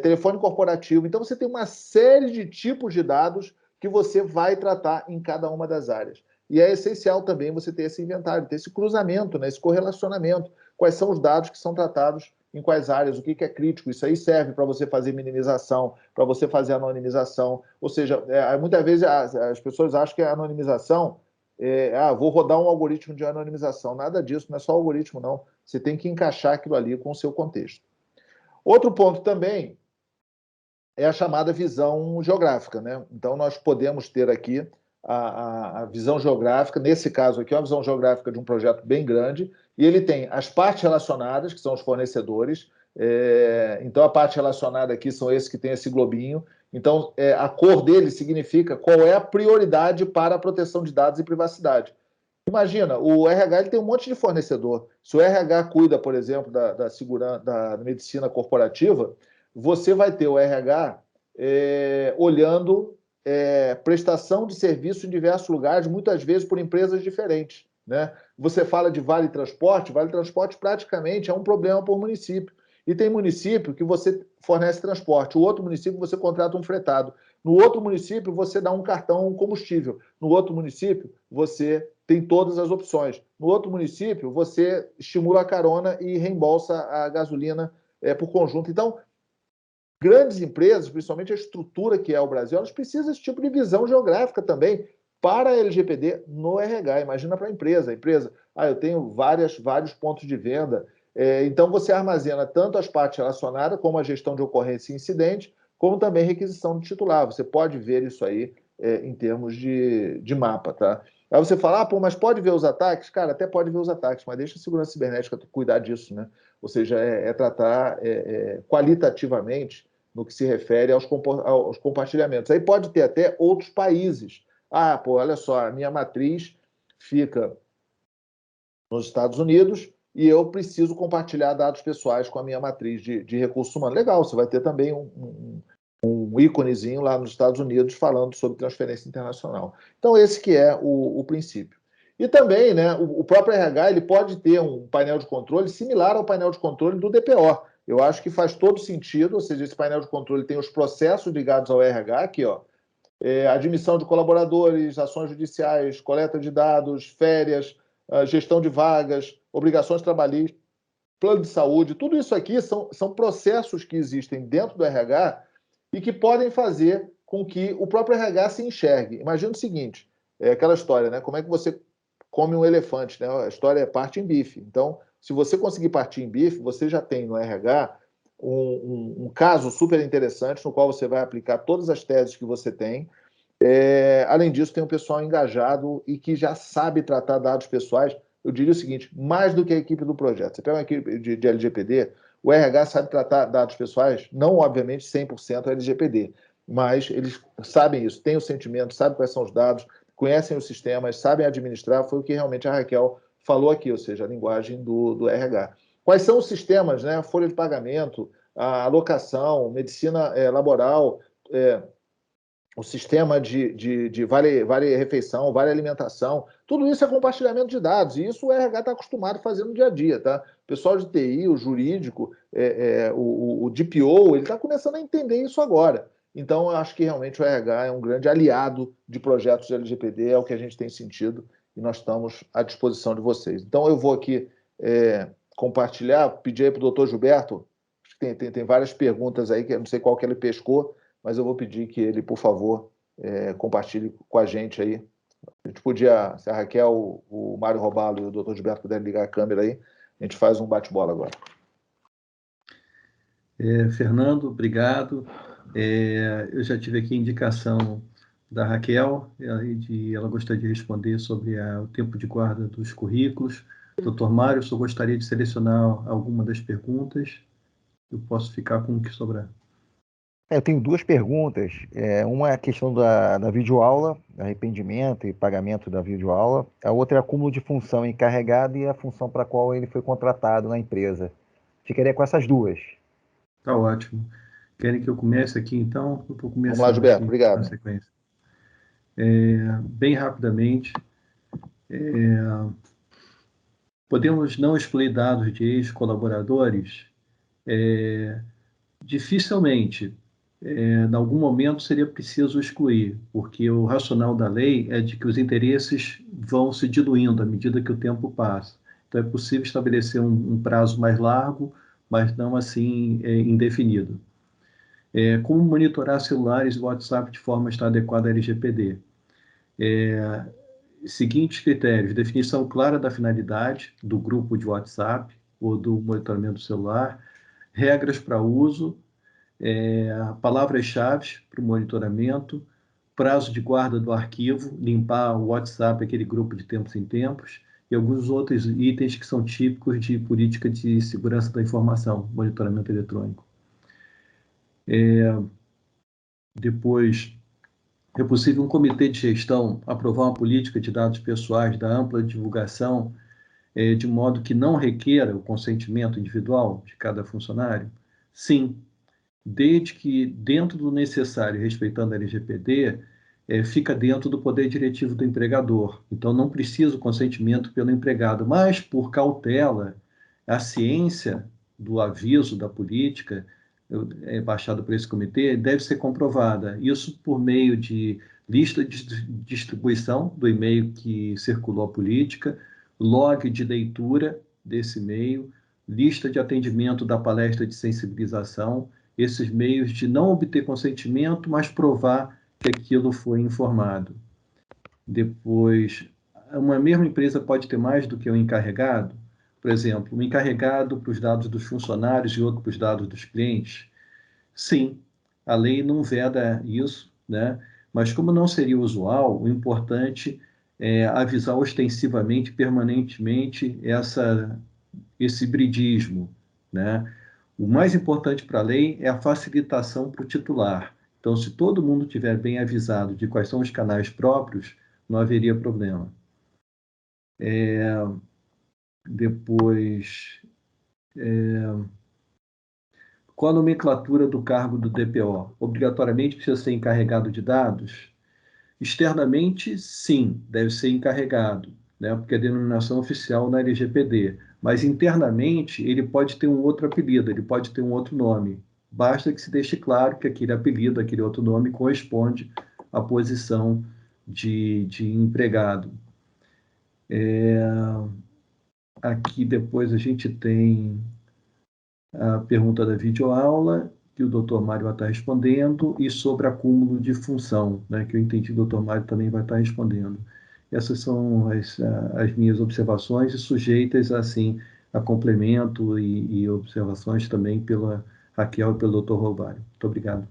Speaker 4: telefone corporativo. Então, você tem uma série de tipos de dados que você vai tratar em cada uma das áreas. E é essencial também você ter esse inventário, ter esse cruzamento, né, esse correlacionamento. Quais são os dados que são tratados em quais áreas, o que é crítico. Isso aí serve para você fazer minimização, para você fazer anonimização. Ou seja, muitas vezes as pessoas acham que a anonimização vou rodar um algoritmo de anonimização. Nada disso, não é só algoritmo, não. Você tem que encaixar aquilo ali com o seu contexto. Outro ponto também é a chamada visão geográfica, né? Então, nós podemos ter aqui a visão geográfica, nesse caso aqui, é uma visão geográfica de um projeto bem grande, e ele tem as partes relacionadas, que são os fornecedores. Então, a parte relacionada aqui são esses que tem esse globinho. Então, a cor dele significa qual é a prioridade para a proteção de dados e privacidade. Imagina, o RH ele tem um monte de fornecedor. Se o RH cuida, por exemplo, da segurança, da medicina corporativa, você vai ter o RH olhando prestação de serviço em diversos lugares, muitas vezes por empresas diferentes, né? Você fala de vale transporte praticamente é um problema por município. E tem município que você fornece transporte, o outro município você contrata um fretado, no outro município você dá um cartão combustível, no outro município você tem todas as opções, no outro município você estimula a carona e reembolsa a gasolina por conjunto. Então, grandes empresas, principalmente a estrutura que é o Brasil, elas precisam desse tipo de visão geográfica também para a LGPD no RH. Imagina para a empresa. Eu tenho vários pontos de venda. Então, você armazena tanto as partes relacionadas, como a gestão de ocorrência e incidente, como também requisição de titular. Você pode ver isso aí em termos de mapa, tá? Aí você fala, mas pode ver os ataques? Cara, até pode ver os ataques, mas deixa a segurança cibernética cuidar disso, né? Ou seja, tratar qualitativamente no que se refere aos compartilhamentos. Aí pode ter até outros países. Olha só, a minha matriz fica nos Estados Unidos e eu preciso compartilhar dados pessoais com a minha matriz de recursos humanos. Legal, você vai ter também um íconezinho lá nos Estados Unidos falando sobre transferência internacional. Então, esse que é o princípio. E também, né, o próprio RH ele pode ter um painel de controle similar ao painel de controle do DPO. Eu acho que faz todo sentido, ou seja, esse painel de controle tem os processos ligados ao RH, aqui, admissão de colaboradores, ações judiciais, coleta de dados, férias, gestão de vagas, obrigações trabalhistas, plano de saúde, tudo isso aqui são processos que existem dentro do RH e que podem fazer com que o próprio RH se enxergue. Imagina o seguinte, aquela história, né? Como é que você come um elefante, né? A história é parte em bife. Então, se você conseguir partir em bife, você já tem no RH um caso super interessante no qual você vai aplicar todas as teses que você tem. Além disso, tem um pessoal engajado e que já sabe tratar dados pessoais. Eu diria o seguinte, mais do que a equipe do projeto. Você pega uma equipe de LGPD, o RH sabe tratar dados pessoais, não, obviamente, 100% LGPD, mas eles sabem isso, têm o sentimento, sabem quais são os dados, conhecem os sistemas, sabem administrar, foi o que realmente a Raquel falou aqui, ou seja, a linguagem do RH. Quais são os sistemas, né? Folha de pagamento, a alocação, medicina laboral, o sistema de vale-refeição, vale-alimentação, tudo isso é compartilhamento de dados, e isso o RH está acostumado a fazer no dia a dia, tá? O pessoal de TI, o jurídico, o DPO, ele está começando a entender isso agora. Então, eu acho que realmente o RH é um grande aliado de projetos de LGPD, é o que a gente tem sentido, e nós estamos à disposição de vocês. Então, eu vou aqui compartilhar, pedir aí para o doutor Gilberto, tem várias perguntas aí, que eu não sei qual que ele pescou, mas eu vou pedir que ele, por favor, compartilhe com a gente aí. A gente podia, se a Raquel, o Mário Robalo e o doutor Gilberto puderem ligar a câmera aí, a gente faz um bate-bola agora.
Speaker 1: Fernando, obrigado. Eu já tive aqui a indicação da Raquel, ela gostaria de responder sobre o tempo de guarda dos currículos. Doutor Mário, eu só gostaria de selecionar alguma das perguntas. Eu posso ficar com o que sobrar.
Speaker 3: Eu tenho duas perguntas. Uma é a questão da videoaula, arrependimento e pagamento da videoaula. A outra é acúmulo de função encarregada e a função para a qual ele foi contratado na empresa. Ficaria com essas duas.
Speaker 1: Tá ótimo. Querem que eu comece aqui, então? Eu vou começar.
Speaker 4: Vamos lá, Gilberto.
Speaker 1: Aqui,
Speaker 4: obrigado.
Speaker 1: na sequência. Bem rapidamente, podemos não excluir dados de ex-colaboradores? Dificilmente. em algum momento seria preciso excluir, porque o racional da lei é de que os interesses vão se diluindo à medida que o tempo passa. Então, é possível estabelecer um prazo mais largo, mas não assim indefinido. Como monitorar celulares e WhatsApp de forma a estar adequada à LGPD? Seguintes critérios: definição clara da finalidade do grupo de WhatsApp ou do monitoramento do celular, regras para uso, palavras-chave para o monitoramento, prazo de guarda do arquivo, limpar o WhatsApp, aquele grupo de tempos em tempos, e alguns outros itens que são típicos de política de segurança da informação, monitoramento eletrônico. Depois, é possível um comitê de gestão aprovar uma política de dados pessoais da ampla divulgação, de modo que não requer o consentimento individual de cada funcionário? Sim, desde que, dentro do necessário, respeitando a LGPD, fica dentro do poder diretivo do empregador. Então, não precisa o consentimento pelo empregado, mas, por cautela, a ciência do aviso da política, baixado por esse comitê, deve ser comprovada. Isso por meio de lista de distribuição do e-mail que circulou a política, log de leitura desse e-mail, lista de atendimento da palestra de sensibilização, esses meios de não obter consentimento, mas provar que aquilo foi informado. Depois, uma mesma empresa pode ter mais do que um encarregado? Por exemplo, um encarregado para os dados dos funcionários e outro para os dados dos clientes? Sim, a lei não veda isso, né? Mas como não seria usual, o importante é avisar ostensivamente, permanentemente, esse hibridismo, né? O mais importante para a lei é a facilitação para o titular. Então, se todo mundo tiver bem avisado de quais são os canais próprios, não haveria problema. Depois, qual a nomenclatura do cargo do DPO? Obrigatoriamente precisa ser encarregado de dados? Externamente, sim, deve ser encarregado, né, porque é a denominação oficial na LGPD. Mas internamente, ele pode ter um outro apelido, ele pode ter um outro nome. Basta que se deixe claro que aquele apelido, aquele outro nome, corresponde à posição de empregado. Aqui depois a gente tem a pergunta da videoaula, que o Dr. Mário vai estar respondendo, e sobre acúmulo de função, né, que eu entendi que o Dr. Mário também vai estar respondendo. Essas são as minhas observações, e sujeitas assim, a complemento e observações também pela Raquel e pelo Dr. Romário. Muito obrigado.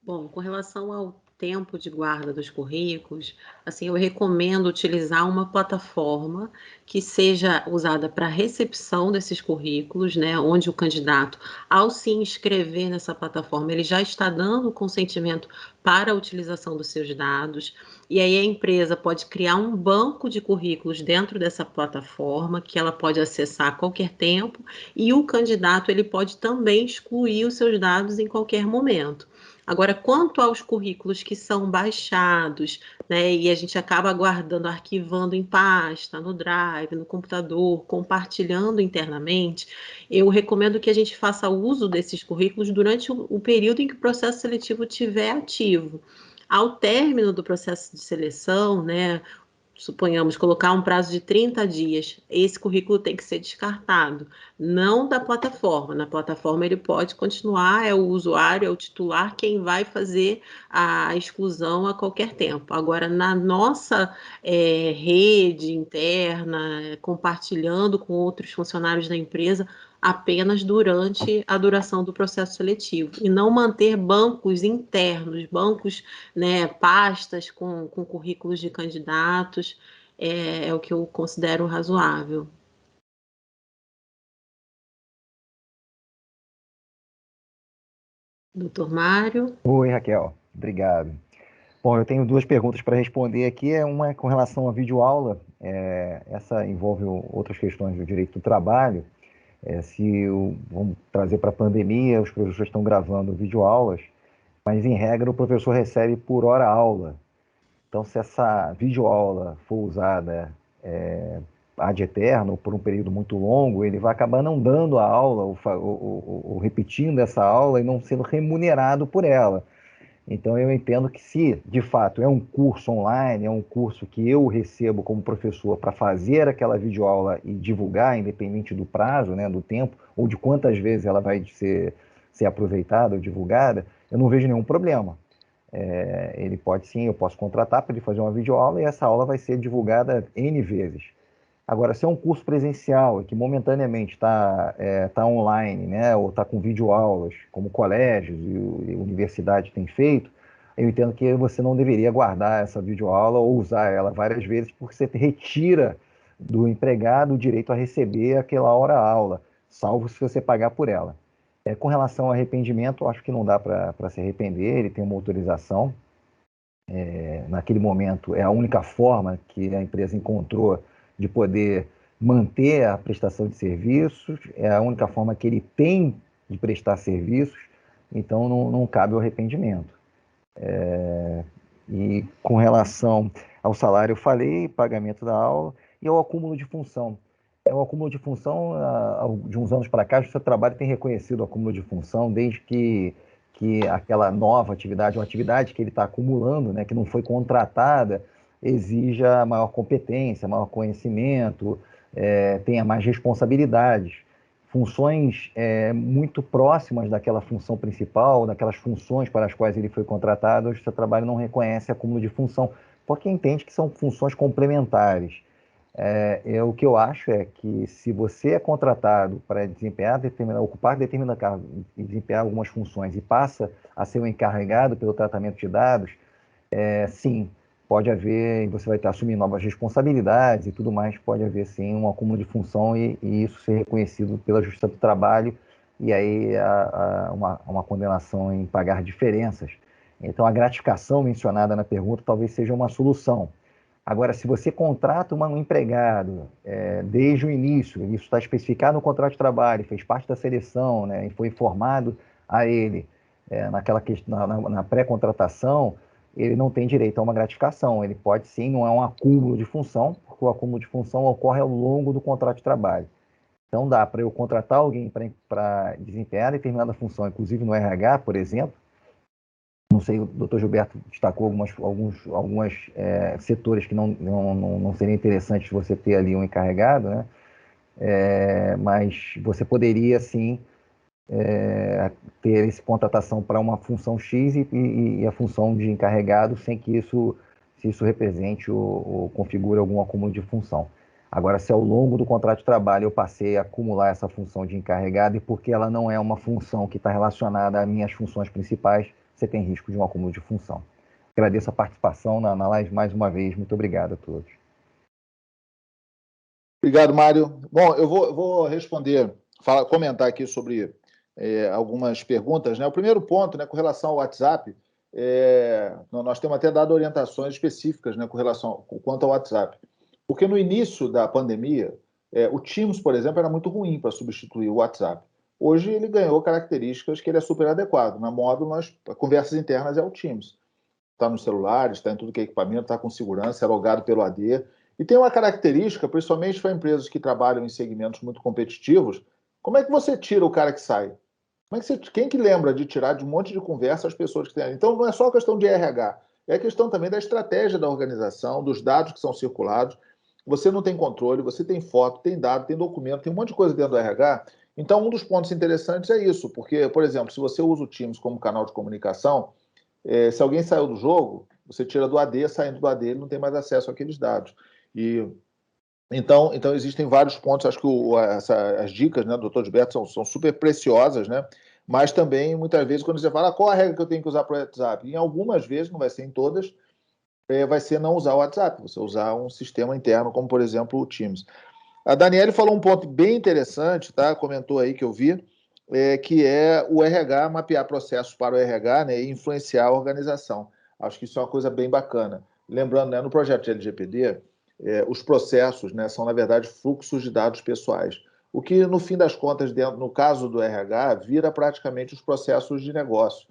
Speaker 2: Bom, com relação ao tempo de guarda dos currículos, assim, eu recomendo utilizar uma plataforma que seja usada para recepção desses currículos, né, onde o candidato, ao se inscrever nessa plataforma, ele já está dando o consentimento para a utilização dos seus dados, e aí a empresa pode criar um banco de currículos dentro dessa plataforma, que ela pode acessar a qualquer tempo, e o candidato, ele pode também excluir os seus dados em qualquer momento. Agora, quanto aos currículos que são baixados, né, e a gente acaba guardando, arquivando em pasta, no Drive, no computador, compartilhando internamente, eu recomendo que a gente faça uso desses currículos durante o período em que o processo seletivo estiver ativo. Ao término do processo de seleção, né, suponhamos, colocar um prazo de 30 dias, esse currículo tem que ser descartado, não da plataforma. Na plataforma ele pode continuar, é o usuário, é o titular quem vai fazer a exclusão a qualquer tempo. Agora, na nossa rede interna, compartilhando com outros funcionários da empresa, apenas durante a duração do processo seletivo, e não manter bancos internos, bancos, né, pastas com currículos de candidatos, é o que eu considero razoável. Doutor Mário?
Speaker 3: Oi, Raquel. Obrigado. Bom, eu tenho duas perguntas para responder aqui. Uma é com relação à videoaula. Essa envolve outras questões do direito do trabalho. Vamos trazer para a pandemia, os professores estão gravando videoaulas, mas, em regra, o professor recebe por hora aula. Então, se essa videoaula for usada ad eterno, por um período muito longo, ele vai acabar não dando a aula, ou repetindo essa aula e não sendo remunerado por ela. Então, eu entendo que se, de fato, é um curso online, é um curso que eu recebo como professor para fazer aquela videoaula e divulgar, independente do prazo, né, do tempo, ou de quantas vezes ela vai ser aproveitada ou divulgada, eu não vejo nenhum problema. Ele pode sim, eu posso contratar para ele fazer uma videoaula e essa aula vai ser divulgada N vezes. Agora, se é um curso presencial e que momentaneamente tá online, né, ou está com videoaulas, como colégios e universidade têm feito, eu entendo que você não deveria guardar essa videoaula ou usar ela várias vezes, porque você retira do empregado o direito a receber aquela hora-aula, salvo se você pagar por ela. Com relação ao arrependimento, acho que não dá para se arrepender, ele tem uma autorização. Naquele momento, é a única forma que a empresa encontrou de poder manter a prestação de serviços, é a única forma que ele tem de prestar serviços, então não cabe o arrependimento. E com relação ao salário, eu falei, pagamento da aula, e ao acúmulo de função. O acúmulo de função, de uns anos para cá, o seu trabalho tem reconhecido o acúmulo de função, desde que aquela nova atividade, uma atividade que ele está acumulando, né, que não foi contratada, exija maior competência, maior conhecimento, tenha mais responsabilidades. Funções muito próximas daquela função principal, daquelas funções para as quais ele foi contratado, o seu trabalho não reconhece acúmulo de função, porque entende que são funções complementares. O que eu acho é que se você é contratado para ocupar determinado cargo e desempenhar algumas funções e passa a ser o encarregado pelo tratamento de dados, sim, pode haver, você vai assumir novas responsabilidades e tudo mais, pode haver sim um acúmulo de função e isso ser reconhecido pela Justiça do Trabalho e aí uma condenação em pagar diferenças. Então a gratificação mencionada na pergunta talvez seja uma solução. Agora, se você contrata um empregado desde o início, isso está especificado no contrato de trabalho, fez parte da seleção, né, e foi informado a ele na pré-contratação, ele não tem direito a uma gratificação. Ele pode sim, não é um acúmulo de função, porque o acúmulo de função ocorre ao longo do contrato de trabalho. Então, dá para eu contratar alguém para desempenhar determinada função, inclusive no RH, por exemplo. Não sei, o doutor Gilberto destacou alguns setores que não seriam interessantes você ter ali um encarregado, né? Mas você poderia, sim, ter essa contratação para uma função X e a função de encarregado sem que isso represente ou configure algum acúmulo de função. Agora, se ao longo do contrato de trabalho eu passei a acumular essa função de encarregado e porque ela não é uma função que está relacionada às minhas funções principais, você tem risco de um acúmulo de função. Agradeço a participação na live mais uma vez. Muito obrigado a todos.
Speaker 4: Obrigado, Mário. Bom, eu vou responder, comentar aqui sobre algumas perguntas, né? O primeiro ponto, né, com relação ao WhatsApp, nós temos até dado orientações específicas, né, quanto ao WhatsApp. Porque no início da pandemia, o Teams, por exemplo, era muito ruim para substituir o WhatsApp. Hoje ele ganhou características que ele é super adequado. Na Módulo, conversas internas é o Teams. Está nos celulares, está em tudo que é equipamento, está com segurança, é logado pelo AD. E tem uma característica, principalmente para empresas que trabalham em segmentos muito competitivos, como é que você tira o cara que sai? Quem que lembra de tirar de um monte de conversa as pessoas que têm? Então, não é só questão de RH, é questão também da estratégia da organização, dos dados que são circulados. Você não tem controle, você tem foto, tem dado, tem documento, tem um monte de coisa dentro do RH. Então, um dos pontos interessantes é isso, porque, por exemplo, se você usa o Teams como canal de comunicação, se alguém saiu do jogo, você tira do AD, saindo do AD, ele não tem mais acesso àqueles dados. Então existem vários pontos, acho que as dicas, né, do Dr. Gilberto são super preciosas, né? Mas também, muitas vezes, quando você fala qual a regra que eu tenho que usar para o WhatsApp, em algumas vezes, não vai ser em todas, vai ser não usar o WhatsApp, você usar um sistema interno, como, por exemplo, o Teams. A Daniele falou um ponto bem interessante, tá? Comentou aí que eu vi, que é o RH, mapear processos para o RH, né, e influenciar a organização. Acho que isso é uma coisa bem bacana. Lembrando, né, no projeto de LGPD, os processos, né, são, na verdade, fluxos de dados pessoais. O que, no fim das contas, no caso do RH, vira praticamente os processos de negócio.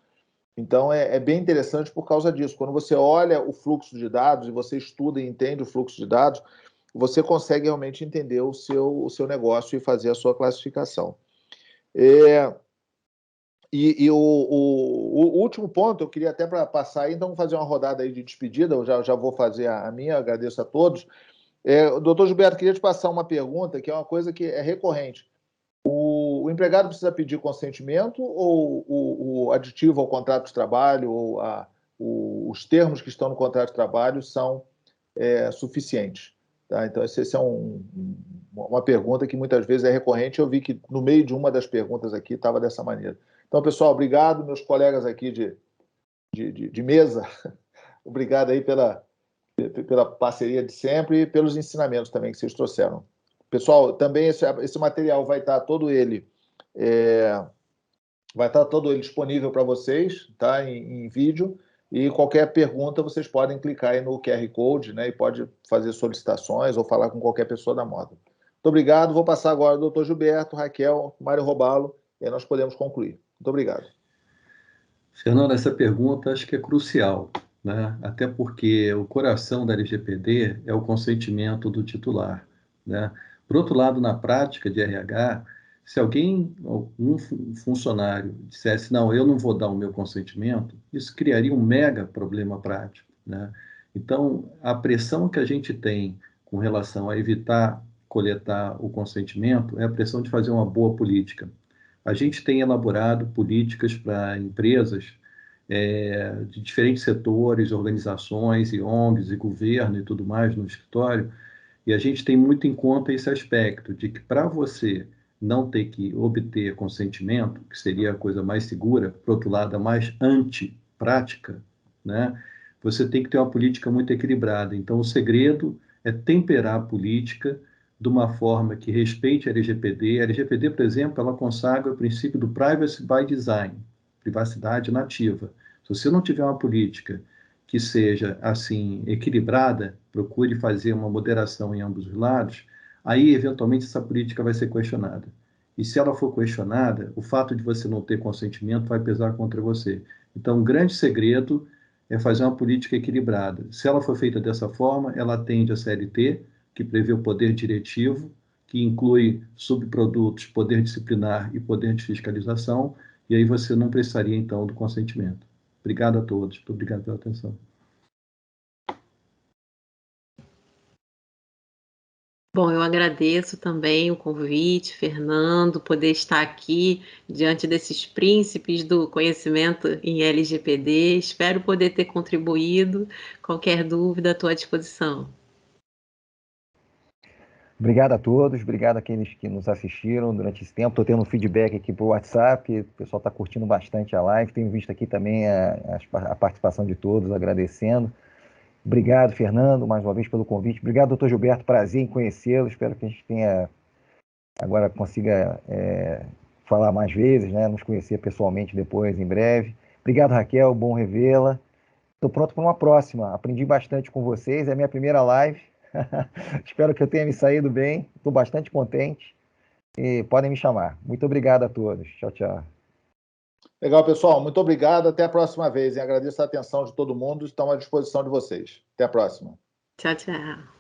Speaker 4: Então, é bem interessante por causa disso. Quando você olha o fluxo de dados e você estuda e entende o fluxo de dados, você consegue realmente entender o seu negócio e fazer a sua classificação. E o último ponto, eu queria até para passar aí, então vamos fazer uma rodada aí de despedida, eu já vou fazer a minha, agradeço a todos. Doutor Gilberto, queria te passar uma pergunta, que é uma coisa que é recorrente. O empregado precisa pedir consentimento ou o aditivo ao contrato de trabalho ou os termos que estão no contrato de trabalho são suficientes? Tá? Então, essa é uma pergunta que muitas vezes é recorrente. Eu vi que no meio de uma das perguntas aqui estava dessa maneira. Então, pessoal, obrigado, meus colegas aqui de mesa. Obrigado aí pela parceria de sempre e pelos ensinamentos também que vocês trouxeram. Pessoal, também esse material vai estar todo ele disponível para vocês, tá? Em vídeo. E qualquer pergunta, vocês podem clicar aí no QR Code, né? E pode fazer solicitações ou falar com qualquer pessoa da Módulo. Muito obrigado. Vou passar agora ao doutor Gilberto, Raquel, Mário Robalo, e aí nós podemos concluir. Muito obrigado.
Speaker 1: Fernando, essa pergunta acho que é crucial, né? Até porque o coração da LGPD é o consentimento do titular, né? Por outro lado, na prática de RH, se um funcionário dissesse, não, eu não vou dar o meu consentimento, isso criaria um mega problema prático, né? Então, a pressão que a gente tem com relação a evitar coletar o consentimento é a pressão de fazer uma boa política. A gente tem elaborado políticas para empresas de diferentes setores, organizações e ONGs e governo e tudo mais no escritório, e a gente tem muito em conta esse aspecto de que para você não ter que obter consentimento, que seria a coisa mais segura, por outro lado, a mais antiprática, né? Você tem que ter uma política muito equilibrada. Então, o segredo é temperar a política de uma forma que respeite a LGPD. A LGPD, por exemplo, ela consagra o princípio do privacy by design, privacidade nativa. Se você não tiver uma política que seja assim equilibrada, procure fazer uma moderação em ambos os lados, aí eventualmente essa política vai ser questionada. E se ela for questionada, o fato de você não ter consentimento vai pesar contra você. Então, um grande segredo é fazer uma política equilibrada. Se ela for feita dessa forma, ela atende a CLT, que prevê o poder diretivo, que inclui subprodutos, poder disciplinar e poder de fiscalização, e aí você não precisaria, então, do consentimento. Obrigado a todos. Muito obrigado pela atenção.
Speaker 2: Bom, eu agradeço também o convite, Fernando, poder estar aqui diante desses príncipes do conhecimento em LGPD. Espero poder ter contribuído. Qualquer dúvida, estou à disposição.
Speaker 3: Obrigado a todos, obrigado àqueles que nos assistiram durante esse tempo. Estou tendo um feedback aqui por WhatsApp, o pessoal está curtindo bastante a live. Tenho visto aqui também a participação de todos, agradecendo. Obrigado, Fernando, mais uma vez pelo convite. Obrigado, doutor Gilberto, prazer em conhecê-lo. Espero que a gente agora consiga falar mais vezes, né? Nos conhecer pessoalmente depois, em breve. Obrigado, Raquel, bom revê-la. Estou pronto para uma próxima. Aprendi bastante com vocês, é a minha primeira live. Espero que eu tenha me saído bem. Estou bastante contente. E podem me chamar. Muito obrigado a todos. Tchau, tchau.
Speaker 4: Legal, pessoal. Muito obrigado. Até a próxima vez. Agradeço a atenção de todo mundo. Estamos à disposição de vocês. Até a próxima.
Speaker 2: Tchau, tchau.